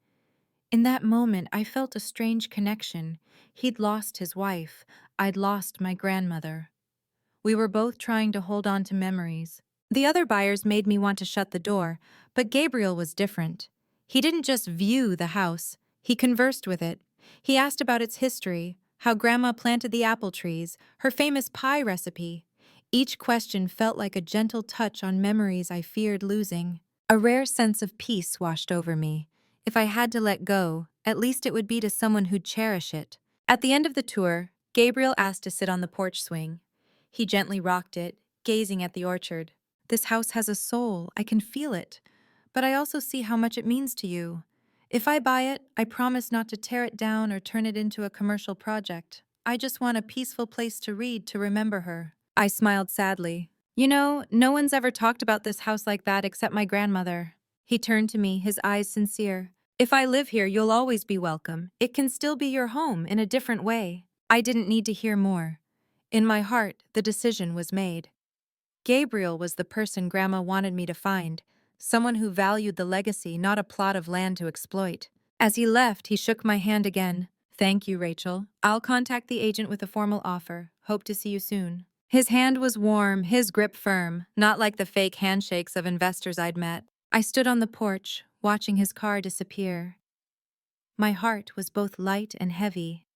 In that moment, I felt a strange connection. He'd lost his wife. I'd lost my grandmother. We were both trying to hold on to memories. The other buyers made me want to shut the door, but Gabriel was different. He didn't just view the house, he conversed with it. He asked about its history, how Grandma planted the apple trees, her famous pie recipe. Each question felt like a gentle touch on memories I feared losing. A rare sense of peace washed over me. If I had to let go, at least it would be to someone who'd cherish it. At the end of the tour, Gabriel asked to sit on the porch swing. He gently rocked it, gazing at the orchard. "This house has a soul, I can feel it. But I also see how much it means to you. If I buy it, I promise not to tear it down or turn it into a commercial project. I just want a peaceful place to read to remember her." I smiled sadly. "You know, no one's ever talked about this house like that except my grandmother." He turned to me, his eyes sincere. "If I live here, you'll always be welcome. It can still be your home in a different way." I didn't need to hear more. In my heart, the decision was made. Gabriel was the person Grandma wanted me to find, someone who valued the legacy, not a plot of land to exploit. As he left, he shook my hand again. "Thank you, Rachel. I'll contact the agent with a formal offer. Hope to see you soon." His hand was warm, his grip firm, not like the fake handshakes of investors I'd met. I stood on the porch, watching his car disappear. My heart was both light and heavy.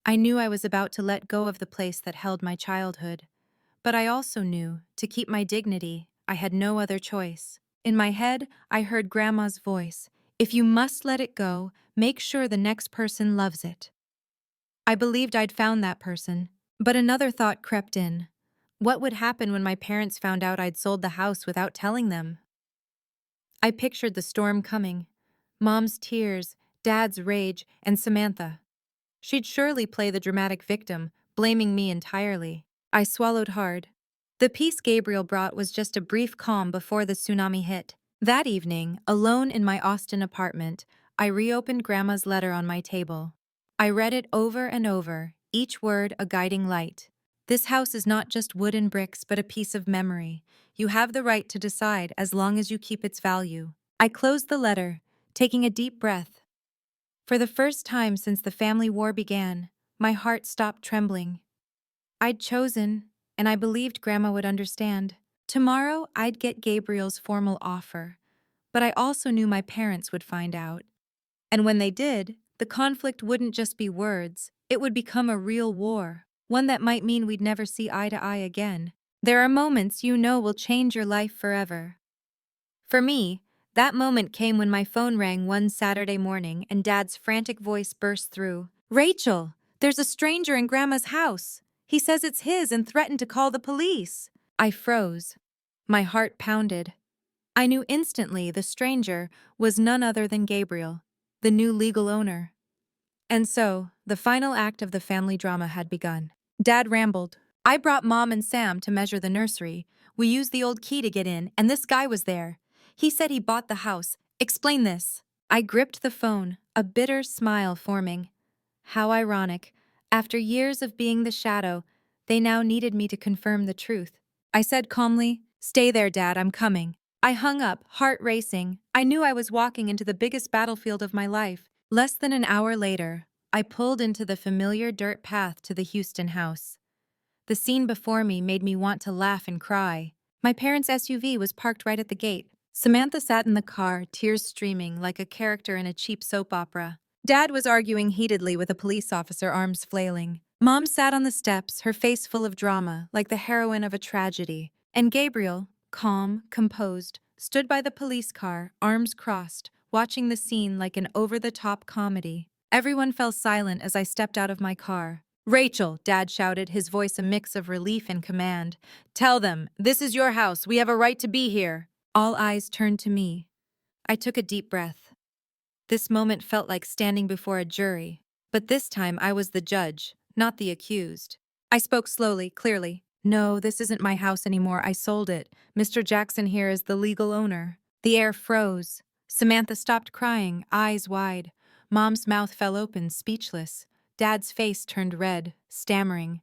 I knew I was about to let go of the place that held my childhood. But I also knew, to keep my dignity, I had no other choice. In my head, I heard Grandma's voice. If you must let it go, make sure the next person loves it. I believed I'd found that person. But another thought crept in. What would happen when my parents found out I'd sold the house without telling them? I pictured the storm coming. Mom's tears, Dad's rage, and Samantha. She'd surely play the dramatic victim, blaming me entirely. I swallowed hard. The peace Gabriel brought was just a brief calm before the tsunami hit. That evening, alone in my Austin apartment, I reopened Grandma's letter on my table. I read it over and over, each word a guiding light. This house is not just wood and bricks, but a piece of memory. You have the right to decide as long as you keep its value. I closed the letter, taking a deep breath. For the first time since the family war began, my heart stopped trembling. I'd chosen, and I believed Grandma would understand. Tomorrow, I'd get Gabriel's formal offer, but I also knew my parents would find out. And when they did, the conflict wouldn't just be words, it would become a real war, one that might mean we'd never see eye to eye again. There are moments you know will change your life forever. For me, that moment came when my phone rang one Saturday morning and Dad's frantic voice burst through. "Rachel, there's a stranger in Grandma's house. He says it's his and threatened to call the police." I froze. My heart pounded. I knew instantly the stranger was none other than Gabriel, the new legal owner. And so, the final act of the family drama had begun. Dad rambled. "I brought Mom and Sam to measure the nursery. We used the old key to get in, and this guy was there. He said he bought the house. Explain this." I gripped the phone, a bitter smile forming. How ironic. After years of being the shadow, they now needed me to confirm the truth. I said calmly, "Stay there, Dad, I'm coming." I hung up, heart racing. I knew I was walking into the biggest battlefield of my life. Less than an hour later, I pulled into the familiar dirt path to the Houston house. The scene before me made me want to laugh and cry. My parents' SUV was parked right at the gate. Samantha sat in the car, tears streaming like a character in a cheap soap opera. Dad was arguing heatedly with a police officer, arms flailing. Mom sat on the steps, her face full of drama, like the heroine of a tragedy. And Gabriel, calm, composed, stood by the police car, arms crossed, watching the scene like an over-the-top comedy. Everyone fell silent as I stepped out of my car. "Rachel," Dad shouted, his voice a mix of relief and command. "Tell them, this is your house, we have a right to be here." All eyes turned to me. I took a deep breath. This moment felt like standing before a jury, but this time I was the judge, not the accused. I spoke slowly, clearly. "No, this isn't my house anymore, I sold it. Mr. Jackson here is the legal owner." The air froze. Samantha stopped crying, eyes wide. Mom's mouth fell open, speechless. Dad's face turned red, stammering.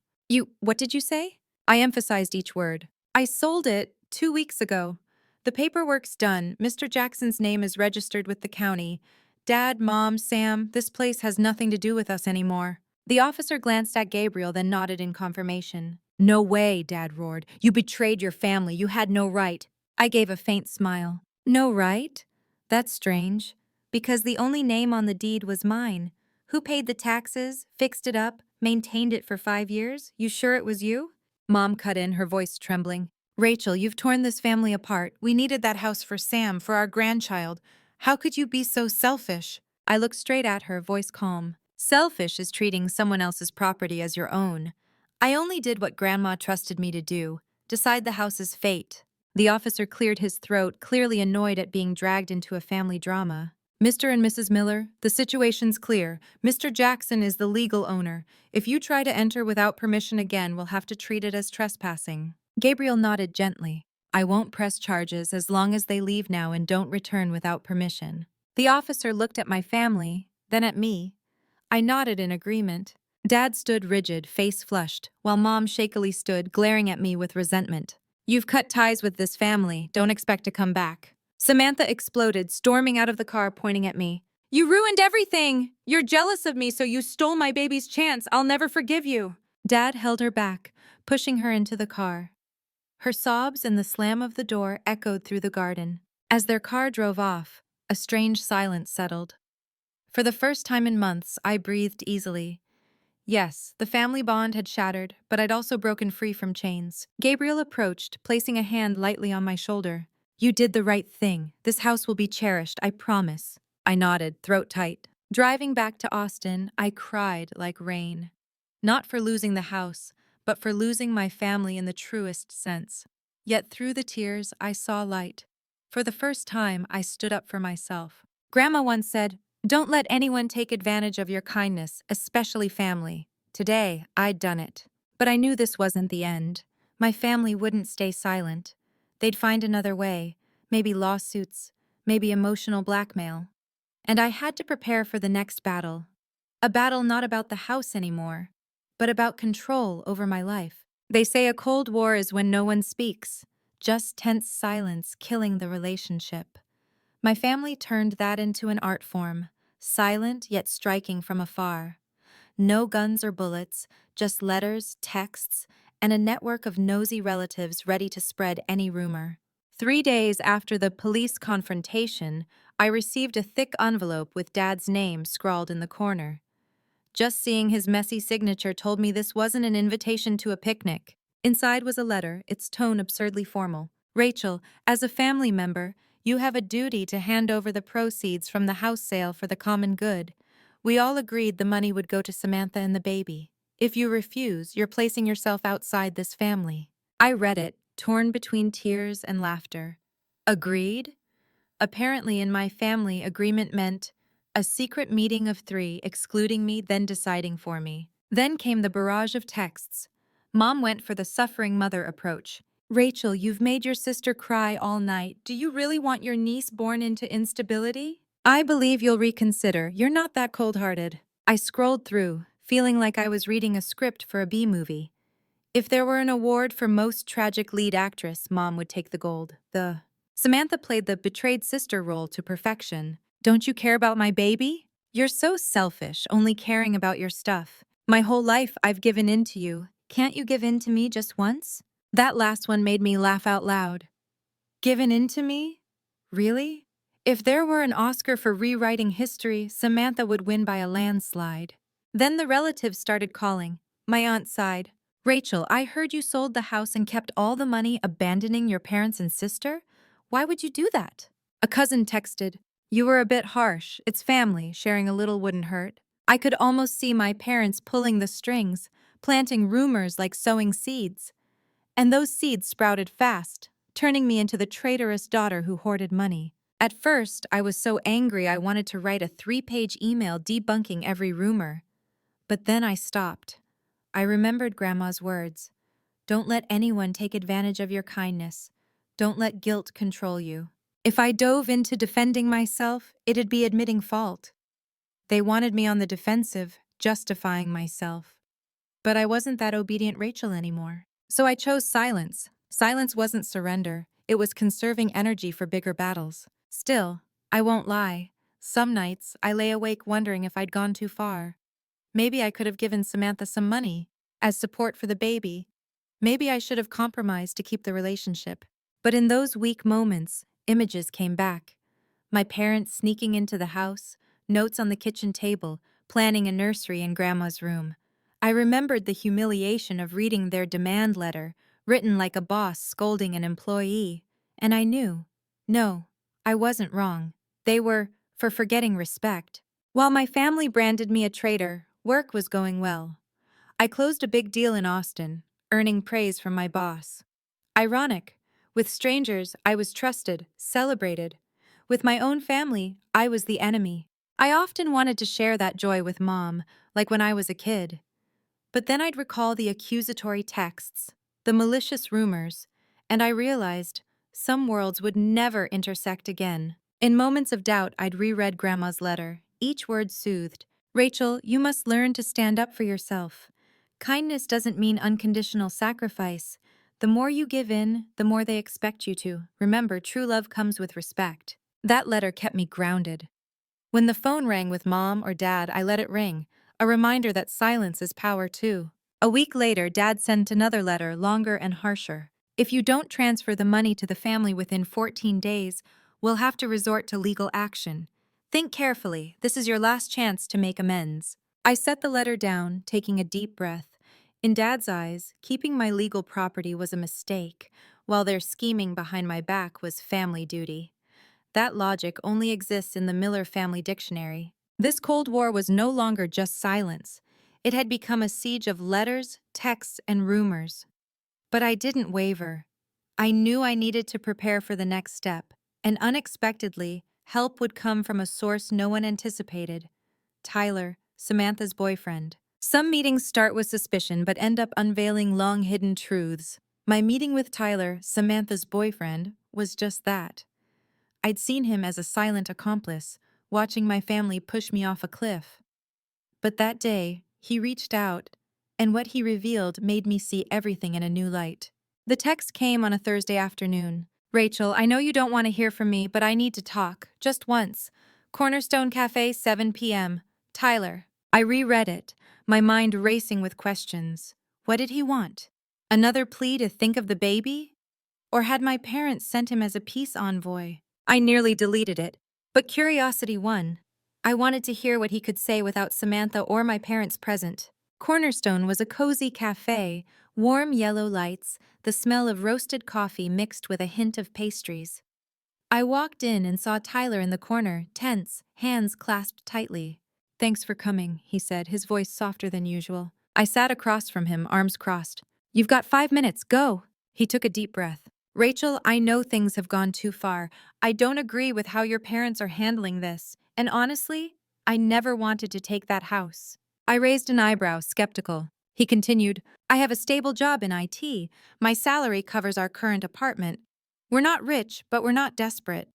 What did you say?" I emphasized each word. "I sold it 2 weeks ago. The paperwork's done. Mr. Jackson's name is registered with the county. Dad, Mom, Sam, this place has nothing to do with us anymore." The officer glanced at Gabriel, then nodded in confirmation. "No way," Dad roared. "You betrayed your family. You had no right." I gave a faint smile. "No right? That's strange. Because the only name on the deed was mine. Who paid the taxes, fixed it up, maintained it for 5 years? You sure it was you?" Mom cut in, her voice trembling. "Rachel, you've torn this family apart. We needed that house for Sam, for our grandchild. How could you be so selfish?" I looked straight at her, voice calm. "Selfish is treating someone else's property as your own. I only did what Grandma trusted me to do, decide the house's fate." The officer cleared his throat, clearly annoyed at being dragged into a family drama. "Mr. and Mrs. Miller, the situation's clear. Mr. Jackson is the legal owner. If you try to enter without permission again, we'll have to treat it as trespassing." Gabriel nodded gently. "I won't press charges as long as they leave now and don't return without permission." The officer looked at my family, then at me. I nodded in agreement. Dad stood rigid, face flushed, while Mom shakily stood, glaring at me with resentment. "You've cut ties with this family. Don't expect to come back." Samantha exploded, storming out of the car, pointing at me. "You ruined everything! You're jealous of me, so you stole my baby's chance. I'll never forgive you." Dad held her back, pushing her into the car. Her sobs and the slam of the door echoed through the garden. As their car drove off, a strange silence settled. For the first time in months, I breathed easily. Yes, the family bond had shattered, but I'd also broken free from chains. Gabriel approached, placing a hand lightly on my shoulder. "You did the right thing. This house will be cherished, I promise." I nodded, throat tight. Driving back to Austin, I cried like rain. Not for losing the house, but for losing my family in the truest sense. Yet through the tears, I saw light. For the first time, I stood up for myself. Grandma once said, "Don't let anyone take advantage of your kindness, especially family." Today, I'd done it. But I knew this wasn't the end. My family wouldn't stay silent. They'd find another way, maybe lawsuits, maybe emotional blackmail. And I had to prepare for the next battle. A battle not about the house anymore, but about control over my life. They say a cold war is when no one speaks, just tense silence killing the relationship. My family turned that into an art form, silent yet striking from afar. No guns or bullets, just letters, texts, and a network of nosy relatives ready to spread any rumor. 3 days after the police confrontation, I received a thick envelope with Dad's name scrawled in the corner. Just seeing his messy signature told me this wasn't an invitation to a picnic. Inside was a letter, its tone absurdly formal. "Rachel, as a family member, you have a duty to hand over the proceeds from the house sale for the common good. We all agreed the money would go to Samantha and the baby. If you refuse, you're placing yourself outside this family." I read it, torn between tears and laughter. Agreed? Apparently, in my family, agreement meant a secret meeting of three, excluding me, then deciding for me. Then came the barrage of texts. Mom went for the suffering mother approach. "Rachel, you've made your sister cry all night. Do you really want your niece born into instability? I believe you'll reconsider. You're not that cold-hearted." I scrolled through, feeling like I was reading a script for a B-movie. If there were an award for most tragic lead actress, Mom would take the gold. Samantha played the betrayed sister role to perfection. "Don't you care about my baby? You're so selfish, only caring about your stuff. My whole life I've given in to you. Can't you give in to me just once?" That last one made me laugh out loud. Given in to me? Really? If there were an Oscar for rewriting history, Samantha would win by a landslide. Then the relatives started calling. My aunt sighed. "Rachel, I heard you sold the house and kept all the money, abandoning your parents and sister? Why would you do that?" A cousin texted, "You were a bit harsh. It's family. Sharing a little wouldn't hurt." I could almost see my parents pulling the strings, planting rumors like sowing seeds. And those seeds sprouted fast, turning me into the traitorous daughter who hoarded money. At first, I was so angry I wanted to write a 3-page email debunking every rumor. But then I stopped. I remembered Grandma's words. "Don't let anyone take advantage of your kindness. Don't let guilt control you." If I dove into defending myself, it'd be admitting fault. They wanted me on the defensive, justifying myself. But I wasn't that obedient Rachel anymore. So I chose silence. Silence wasn't surrender. It was conserving energy for bigger battles. Still, I won't lie. Some nights, I lay awake wondering if I'd gone too far. Maybe I could have given Samantha some money as support for the baby. Maybe I should have compromised to keep the relationship. But in those weak moments, images came back. My parents sneaking into the house, notes on the kitchen table, planning a nursery in Grandma's room. I remembered the humiliation of reading their demand letter, written like a boss scolding an employee. And I knew, no, I wasn't wrong. They were for forgetting respect. While my family branded me a traitor, work was going well. I closed a big deal in Austin, earning praise from my boss. Ironic. With strangers, I was trusted, celebrated. With my own family, I was the enemy. I often wanted to share that joy with Mom, like when I was a kid. But then I'd recall the accusatory texts, the malicious rumors, and I realized some worlds would never intersect again. In moments of doubt, I'd reread Grandma's letter, each word soothed. "Rachel, you must learn to stand up for yourself. Kindness doesn't mean unconditional sacrifice. The more you give in, the more they expect you to. Remember, true love comes with respect." That letter kept me grounded. When the phone rang with Mom or Dad, I let it ring, a reminder that silence is power too. A week later, Dad sent another letter, longer and harsher. "If you don't transfer the money to the family within 14 days, we'll have to resort to legal action. Think carefully. This is your last chance to make amends." I set the letter down, taking a deep breath. In Dad's eyes, keeping my legal property was a mistake, while their scheming behind my back was family duty. That logic only exists in the Miller family dictionary. This Cold War was no longer just silence. It had become a siege of letters, texts, and rumors. But I didn't waver. I knew I needed to prepare for the next step, and unexpectedly, help would come from a source no one anticipated. Tyler, Samantha's boyfriend. Some meetings start with suspicion but end up unveiling long hidden truths. My meeting with Tyler, Samantha's boyfriend, was just that. I'd seen him as a silent accomplice, watching my family push me off a cliff. But that day, he reached out, and what he revealed made me see everything in a new light. The text came on a Thursday afternoon. "Rachel, I know you don't want to hear from me, but I need to talk, just once. Cornerstone Cafe, 7 p.m. Tyler." I reread it, my mind racing with questions. What did he want? Another plea to think of the baby? Or had my parents sent him as a peace envoy? I nearly deleted it, but curiosity won. I wanted to hear what he could say without Samantha or my parents present. Cornerstone was a cozy cafe, warm yellow lights, the smell of roasted coffee mixed with a hint of pastries. I walked in and saw Tyler in the corner, tense, hands clasped tightly. "Thanks for coming," he said, his voice softer than usual. I sat across from him, arms crossed. "You've got 5 minutes, go!" He took a deep breath. "Rachel, I know things have gone too far. I don't agree with how your parents are handling this. And honestly, I never wanted to take that house." I raised an eyebrow, skeptical. He continued, "I have a stable job in IT. My salary covers our current apartment. We're not rich, but we're not desperate.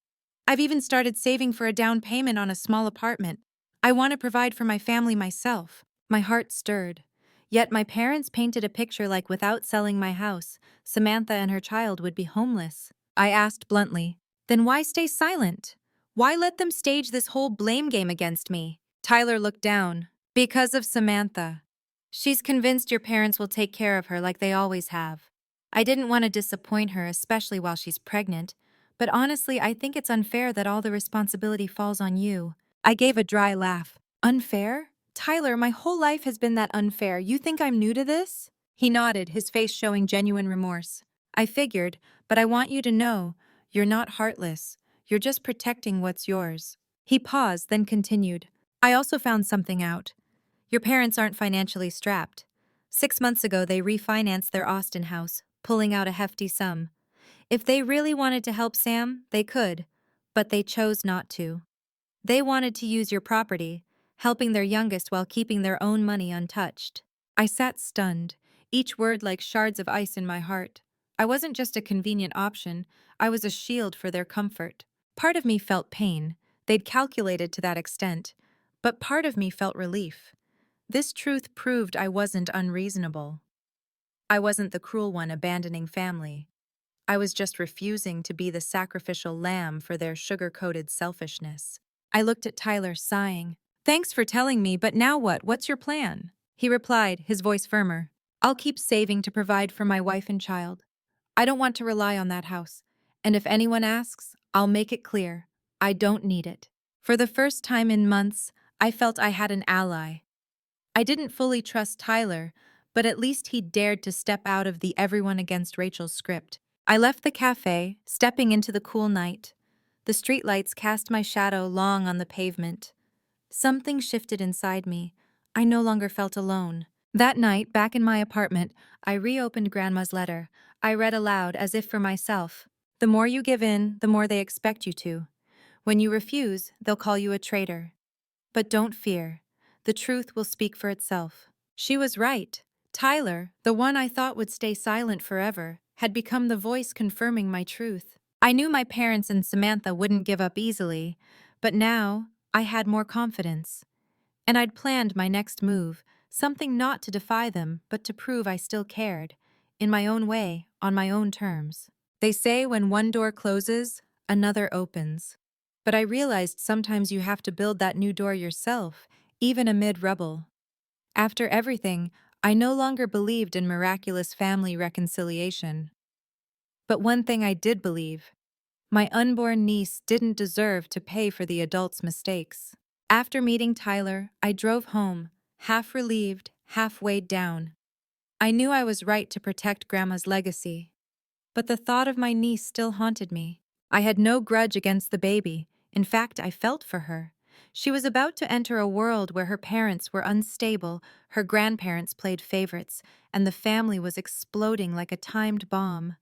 I've even started saving for a down payment on a small apartment. I want to provide for my family myself." My heart stirred. Yet my parents painted a picture like without selling my house, Samantha and her child would be homeless. I asked bluntly, "Then why stay silent? Why let them stage this whole blame game against me?" Tyler looked down. "Because of Samantha. She's convinced your parents will take care of her like they always have. I didn't want to disappoint her, especially while she's pregnant, but honestly, I think it's unfair that all the responsibility falls on you." I gave a dry laugh. "Unfair? Tyler, my whole life has been that unfair. You think I'm new to this?" He nodded, his face showing genuine remorse. "I figured, but I want you to know, you're not heartless. You're just protecting what's yours." He paused, then continued, "I also found something out. Your parents aren't financially strapped. 6 months ago, they refinanced their Austin house, pulling out a hefty sum. If they really wanted to help Sam, they could, but they chose not to. They wanted to use your property, helping their youngest while keeping their own money untouched." I sat stunned, each word like shards of ice in my heart. I wasn't just a convenient option, I was a shield for their comfort. Part of me felt pain. They'd calculated to that extent. But part of me felt relief. This truth proved I wasn't unreasonable. I wasn't the cruel one abandoning family. I was just refusing to be the sacrificial lamb for their sugar-coated selfishness. I looked at Tyler, sighing. "Thanks for telling me, but now what? What's your plan?" He replied, his voice firmer. "I'll keep saving to provide for my wife and child. I don't want to rely on that house. And if anyone asks, I'll make it clear. I don't need it." For the first time in months, I felt I had an ally. I didn't fully trust Tyler, but at least he dared to step out of the everyone against Rachel's script. I left the cafe, stepping into the cool night. The streetlights cast my shadow long on the pavement. Something shifted inside me. I no longer felt alone. That night, back in my apartment, I reopened Grandma's letter. I read aloud as if for myself. "The more you give in, the more they expect you to. When you refuse, they'll call you a traitor. But don't fear. The truth will speak for itself." She was right. Tyler, the one I thought would stay silent forever, had become the voice confirming my truth. I knew my parents and Samantha wouldn't give up easily, but now I had more confidence. And I'd planned my next move, something not to defy them, but to prove I still cared. In my own way, on my own terms. They say when one door closes, another opens. But I realized sometimes you have to build that new door yourself, even amid rubble. After everything, I no longer believed in miraculous family reconciliation. But one thing I did believe: my unborn niece didn't deserve to pay for the adult's mistakes. After meeting Tyler, I drove home, half relieved, half weighed down. I knew I was right to protect Grandma's legacy. But the thought of my niece still haunted me. I had no grudge against the baby. In fact, I felt for her. She was about to enter a world where her parents were unstable, her grandparents played favorites, and the family was exploding like a timed bomb.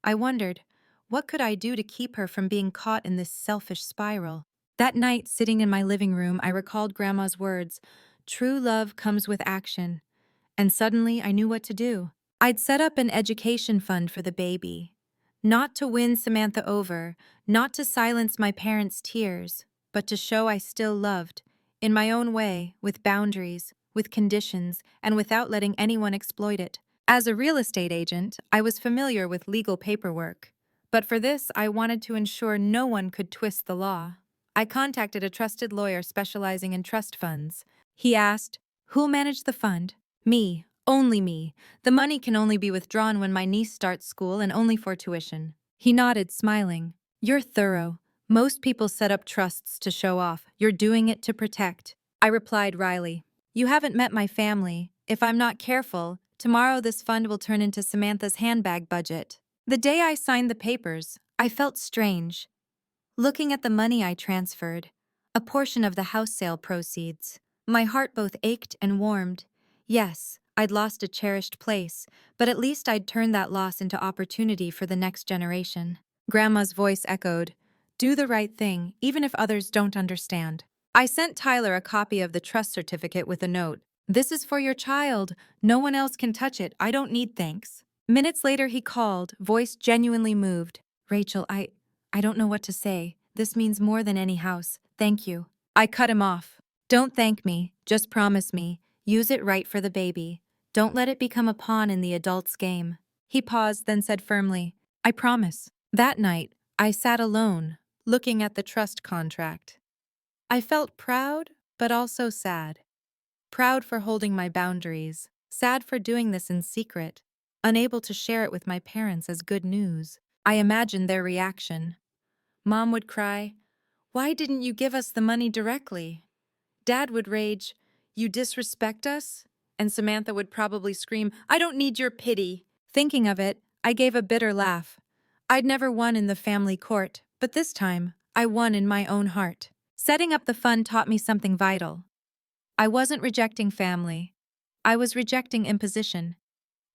I wondered, what could I do to keep her from being caught in this selfish spiral? That night, sitting in my living room, I recalled Grandma's words, "True love comes with action." And suddenly I knew what to do. I'd set up an education fund for the baby. Not to win Samantha over, not to silence my parents' tears, but to show I still loved, in my own way, with boundaries, with conditions, and without letting anyone exploit it. As a real estate agent, I was familiar with legal paperwork. But for this, I wanted to ensure no one could twist the law. I contacted a trusted lawyer specializing in trust funds. He asked, "Who'll manage the fund?" "Me. Only me. The money can only be withdrawn when my niece starts school and only for tuition." He nodded, smiling. "You're thorough. Most people set up trusts to show off. You're doing it to protect." I replied wryly, "You haven't met my family. If I'm not careful, tomorrow this fund will turn into Samantha's handbag budget." The day I signed the papers, I felt strange. Looking at the money I transferred, a portion of the house sale proceeds, my heart both ached and warmed. Yes, I'd lost a cherished place, but at least I'd turned that loss into opportunity for the next generation. Grandma's voice echoed, "Do the right thing, even if others don't understand." I sent Tyler a copy of the trust certificate with a note. "This is for your child. No one else can touch it. I don't need thanks." Minutes later he called, voice genuinely moved. "Rachel, I don't know what to say. This means more than any house. Thank you." I cut him off. "Don't thank me. Just promise me. Use it right for the baby. Don't let it become a pawn in the adult's game." He paused, then said firmly, "I promise." That night, I sat alone, looking at the trust contract. I felt proud, but also sad. Proud for holding my boundaries, sad for doing this in secret, unable to share it with my parents as good news. I imagined their reaction. Mom would cry, "Why didn't you give us the money directly?" Dad would rage, "You disrespect us?" And Samantha would probably scream, "I don't need your pity." Thinking of it, I gave a bitter laugh. I'd never won in the family court, but this time, I won in my own heart. Setting up the fund taught me something vital. I wasn't rejecting family. I was rejecting imposition.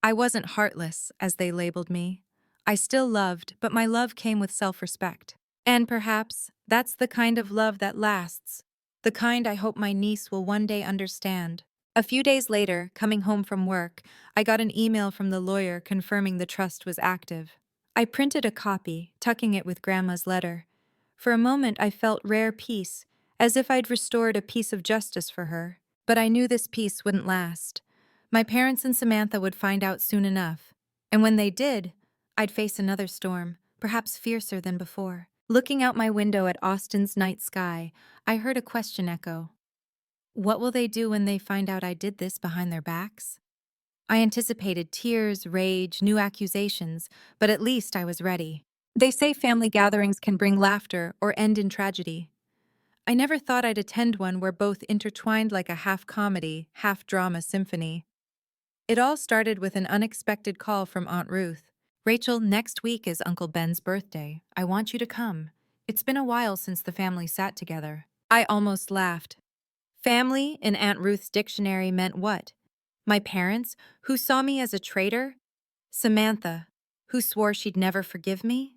I wasn't heartless, as they labeled me. I still loved, but my love came with self-respect. And perhaps that's the kind of love that lasts, the kind I hope my niece will one day understand. A few days later, coming home from work, I got an email from the lawyer confirming the trust was active. I printed a copy, tucking it with Grandma's letter. For a moment, I felt rare peace, as if I'd restored a piece of justice for her. But I knew this peace wouldn't last. My parents and Samantha would find out soon enough. And when they did, I'd face another storm, perhaps fiercer than before. Looking out my window at Austin's night sky, I heard a question echo. What will they do when they find out I did this behind their backs? I anticipated tears, rage, new accusations, but at least I was ready. They say family gatherings can bring laughter or end in tragedy. I never thought I'd attend one where both intertwined like a half-comedy, half-drama symphony. It all started with an unexpected call from Aunt Ruth. "Rachel, next week is Uncle Ben's birthday. I want you to come. It's been a while since the family sat together." I almost laughed. Family, in Aunt Ruth's dictionary, meant what? My parents, who saw me as a traitor? Samantha, who swore she'd never forgive me?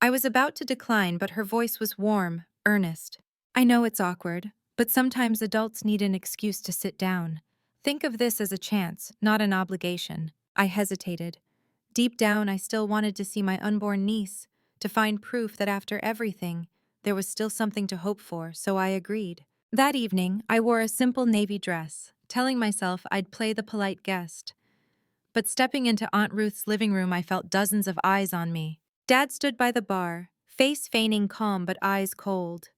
I was about to decline, but her voice was warm, earnest. "I know it's awkward, but sometimes adults need an excuse to sit down. Think of this as a chance, not an obligation." I hesitated. Deep down, I still wanted to see my unborn niece, to find proof that after everything, there was still something to hope for, so I agreed. That evening, I wore a simple navy dress, telling myself I'd play the polite guest. But stepping into Aunt Ruth's living room, I felt dozens of eyes on me. Dad stood by the bar, face feigning calm but eyes cold.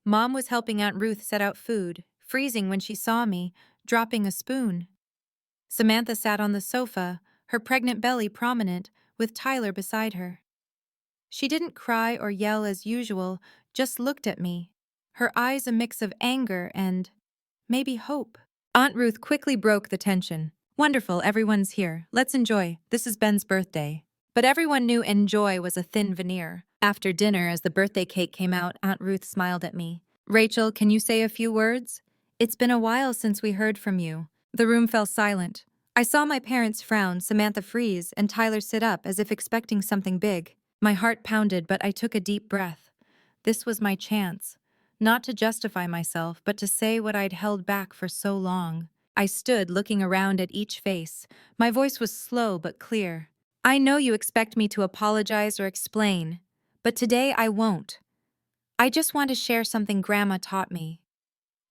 Mom was helping Aunt Ruth set out food, freezing when she saw me, dropping a spoon. Samantha sat on the sofa, her pregnant belly prominent, with Tyler beside her. She didn't cry or yell as usual, just looked at me, her eyes a mix of anger and maybe hope. Aunt Ruth quickly broke the tension. "Wonderful, everyone's here. Let's enjoy. This is Ben's birthday." But everyone knew enjoy was a thin veneer. After dinner, as the birthday cake came out, Aunt Ruth smiled at me. Rachel, can you say a few words? It's been a while since we heard from you. The room fell silent. I saw my parents frown, Samantha freeze, and Tyler sit up as if expecting something big. My heart pounded, but I took a deep breath. This was my chance. Not to justify myself, but to say what I'd held back for so long. I stood looking around at each face. My voice was slow but clear. I know you expect me to apologize or explain, but today I won't. I just want to share something Grandma taught me.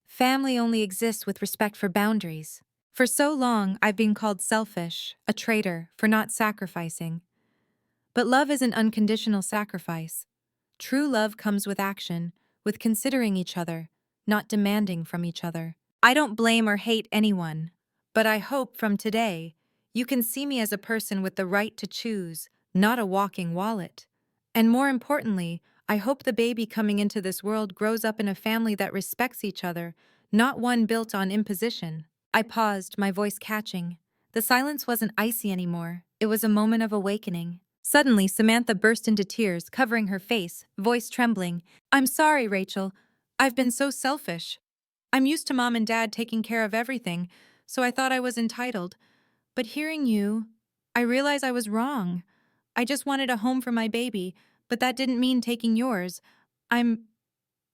Family only exists with respect for boundaries. For so long, I've been called selfish, a traitor, for not sacrificing. But love isn't unconditional sacrifice. True love comes with action, with considering each other, not demanding from each other. I don't blame or hate anyone, but I hope from today you can see me as a person with the right to choose, not a walking wallet. And more importantly, I hope the baby coming into this world grows up in a family that respects each other, not one built on imposition. I paused, my voice catching. The silence wasn't icy anymore. It was a moment of awakening. Suddenly, Samantha burst into tears, covering her face, voice trembling. I'm sorry, Rachel. I've been so selfish. I'm used to Mom and Dad taking care of everything, so I thought I was entitled. But hearing you, I realize I was wrong. I just wanted a home for my baby, but that didn't mean taking yours. I'm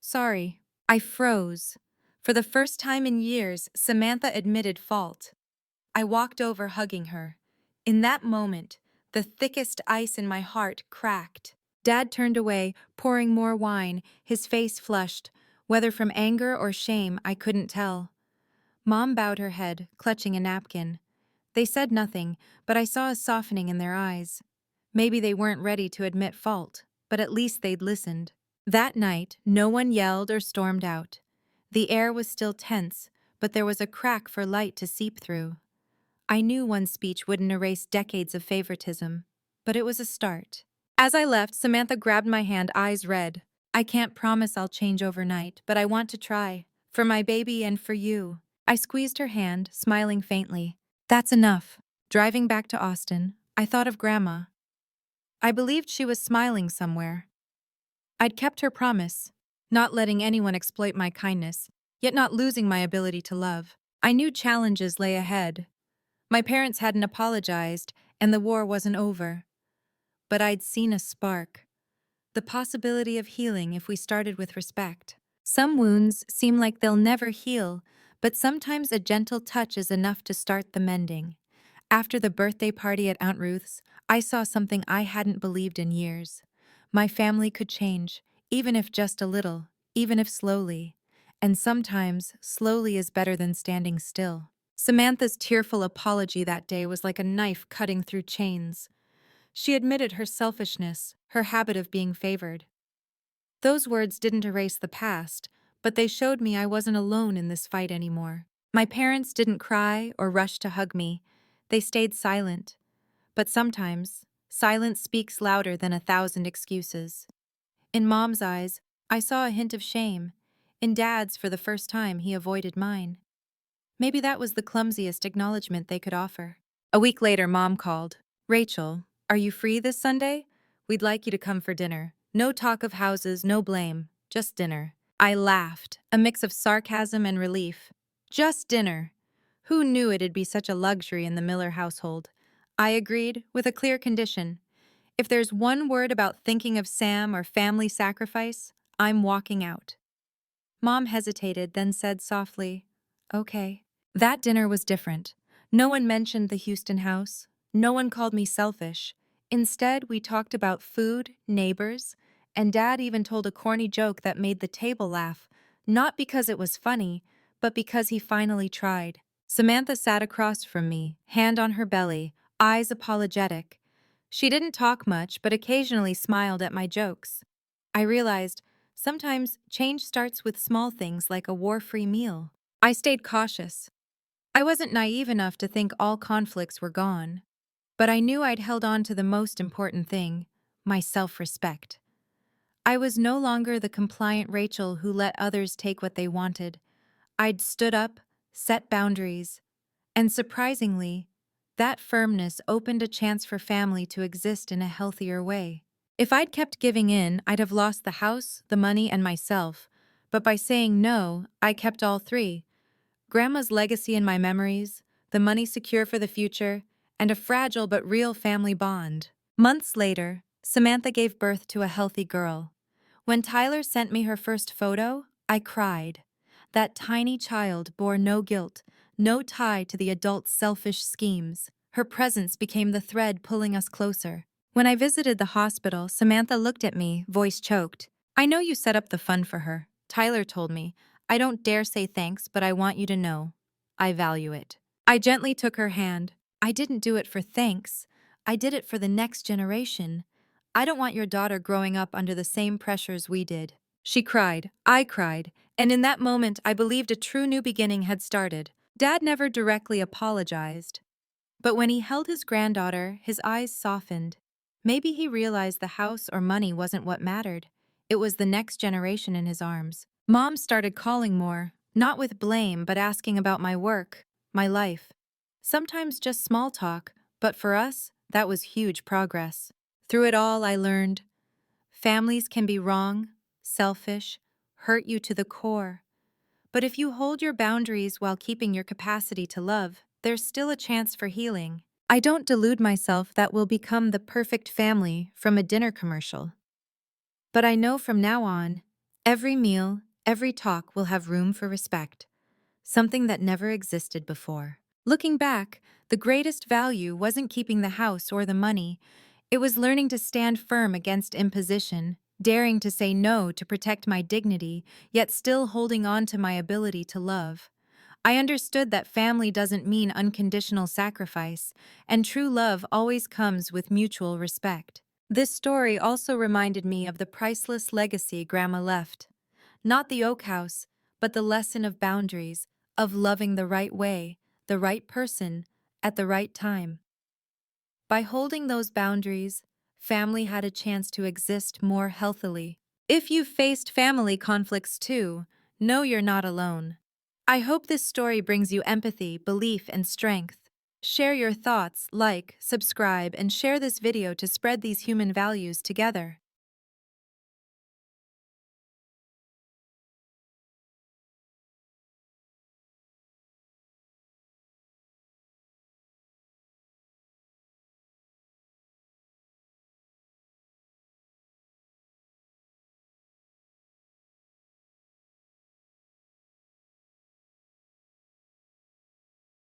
sorry. I froze. For the first time in years, Samantha admitted fault. I walked over, hugging her. In that moment, the thickest ice in my heart cracked. Dad turned away, pouring more wine, his face flushed. Whether from anger or shame, I couldn't tell. Mom bowed her head, clutching a napkin. They said nothing, but I saw a softening in their eyes. Maybe they weren't ready to admit fault, but at least they'd listened. That night, no one yelled or stormed out. The air was still tense, but there was a crack for light to seep through. I knew one speech wouldn't erase decades of favoritism, but it was a start. As I left, Samantha grabbed my hand, eyes red. I can't promise I'll change overnight, but I want to try. For my baby and for you. I squeezed her hand, smiling faintly. That's enough. Driving back to Austin, I thought of Grandma. I believed she was smiling somewhere. I'd kept her promise, not letting anyone exploit my kindness, yet not losing my ability to love. I knew challenges lay ahead. My parents hadn't apologized, and the war wasn't over. But I'd seen a spark. The possibility of healing if we started with respect. Some wounds seem like they'll never heal, but sometimes a gentle touch is enough to start the mending. After the birthday party at Aunt Ruth's, I saw something I hadn't believed in years. My family could change, even if just a little, even if slowly. And sometimes, slowly is better than standing still. Samantha's tearful apology that day was like a knife cutting through chains. She admitted her selfishness, her habit of being favored. Those words didn't erase the past, but they showed me I wasn't alone in this fight anymore. My parents didn't cry or rush to hug me. They stayed silent. But sometimes, silence speaks louder than 1,000 excuses. In Mom's eyes, I saw a hint of shame. In Dad's, for the first time, he avoided mine. Maybe that was the clumsiest acknowledgement they could offer. A week later, Mom called. Rachel, are you free this Sunday? We'd like you to come for dinner. No talk of houses, no blame, just dinner. I laughed, a mix of sarcasm and relief. Just dinner. Who knew it'd be such a luxury in the Miller household? I agreed, with a clear condition. If there's one word about thinking of Sam or family sacrifice, I'm walking out. Mom hesitated, then said softly, okay. That dinner was different. No one mentioned the Houston house. No one called me selfish. Instead, we talked about food, neighbors, and Dad even told a corny joke that made the table laugh, not because it was funny, but because he finally tried. Samantha sat across from me, hand on her belly, eyes apologetic. She didn't talk much, but occasionally smiled at my jokes. I realized sometimes change starts with small things like a war-free meal. I stayed cautious. I wasn't naive enough to think all conflicts were gone, but I knew I'd held on to the most important thing, my self-respect. I was no longer the compliant Rachel who let others take what they wanted. I'd stood up, set boundaries, and surprisingly, that firmness opened a chance for family to exist in a healthier way. If I'd kept giving in, I'd have lost the house, the money, and myself. But by saying no, I kept all three: Grandma's legacy in my memories, the money secure for the future, and a fragile but real family bond. Months later, Samantha gave birth to a healthy girl. When Tyler sent me her first photo, I cried. That tiny child bore no guilt, no tie to the adult's selfish schemes. Her presence became the thread pulling us closer. When I visited the hospital, Samantha looked at me, voice choked. "I know you set up the fund for her," Tyler told me. "I don't dare say thanks, but I want you to know. I value it." I gently took her hand. "I didn't do it for thanks. I did it for the next generation. I don't want your daughter growing up under the same pressures we did." She cried, I cried, and in that moment I believed a true new beginning had started. Dad never directly apologized, but when he held his granddaughter, his eyes softened. Maybe he realized the house or money wasn't what mattered. It was the next generation in his arms. Mom started calling more, not with blame, but asking about my work, my life. Sometimes just small talk, but for us, that was huge progress. Through it all, I learned families can be wrong, selfish, hurt you to the core. But if you hold your boundaries while keeping your capacity to love, there's still a chance for healing. I don't delude myself that we'll become the perfect family from a dinner commercial. But I know from now on, every meal, every talk will have room for respect, something that never existed before. Looking back, the greatest value wasn't keeping the house or the money. It was learning to stand firm against imposition, daring to say no to protect my dignity, yet still holding on to my ability to love. I understood that family doesn't mean unconditional sacrifice, and true love always comes with mutual respect. This story also reminded me of the priceless legacy Grandma left. Not the oak house, but the lesson of boundaries, of loving the right way, the right person, at the right time. By holding those boundaries, family had a chance to exist more healthily. If you've faced family conflicts too, know you're not alone. I hope this story brings you empathy, belief, and strength. Share your thoughts, like, subscribe, and share this video to spread these human values together.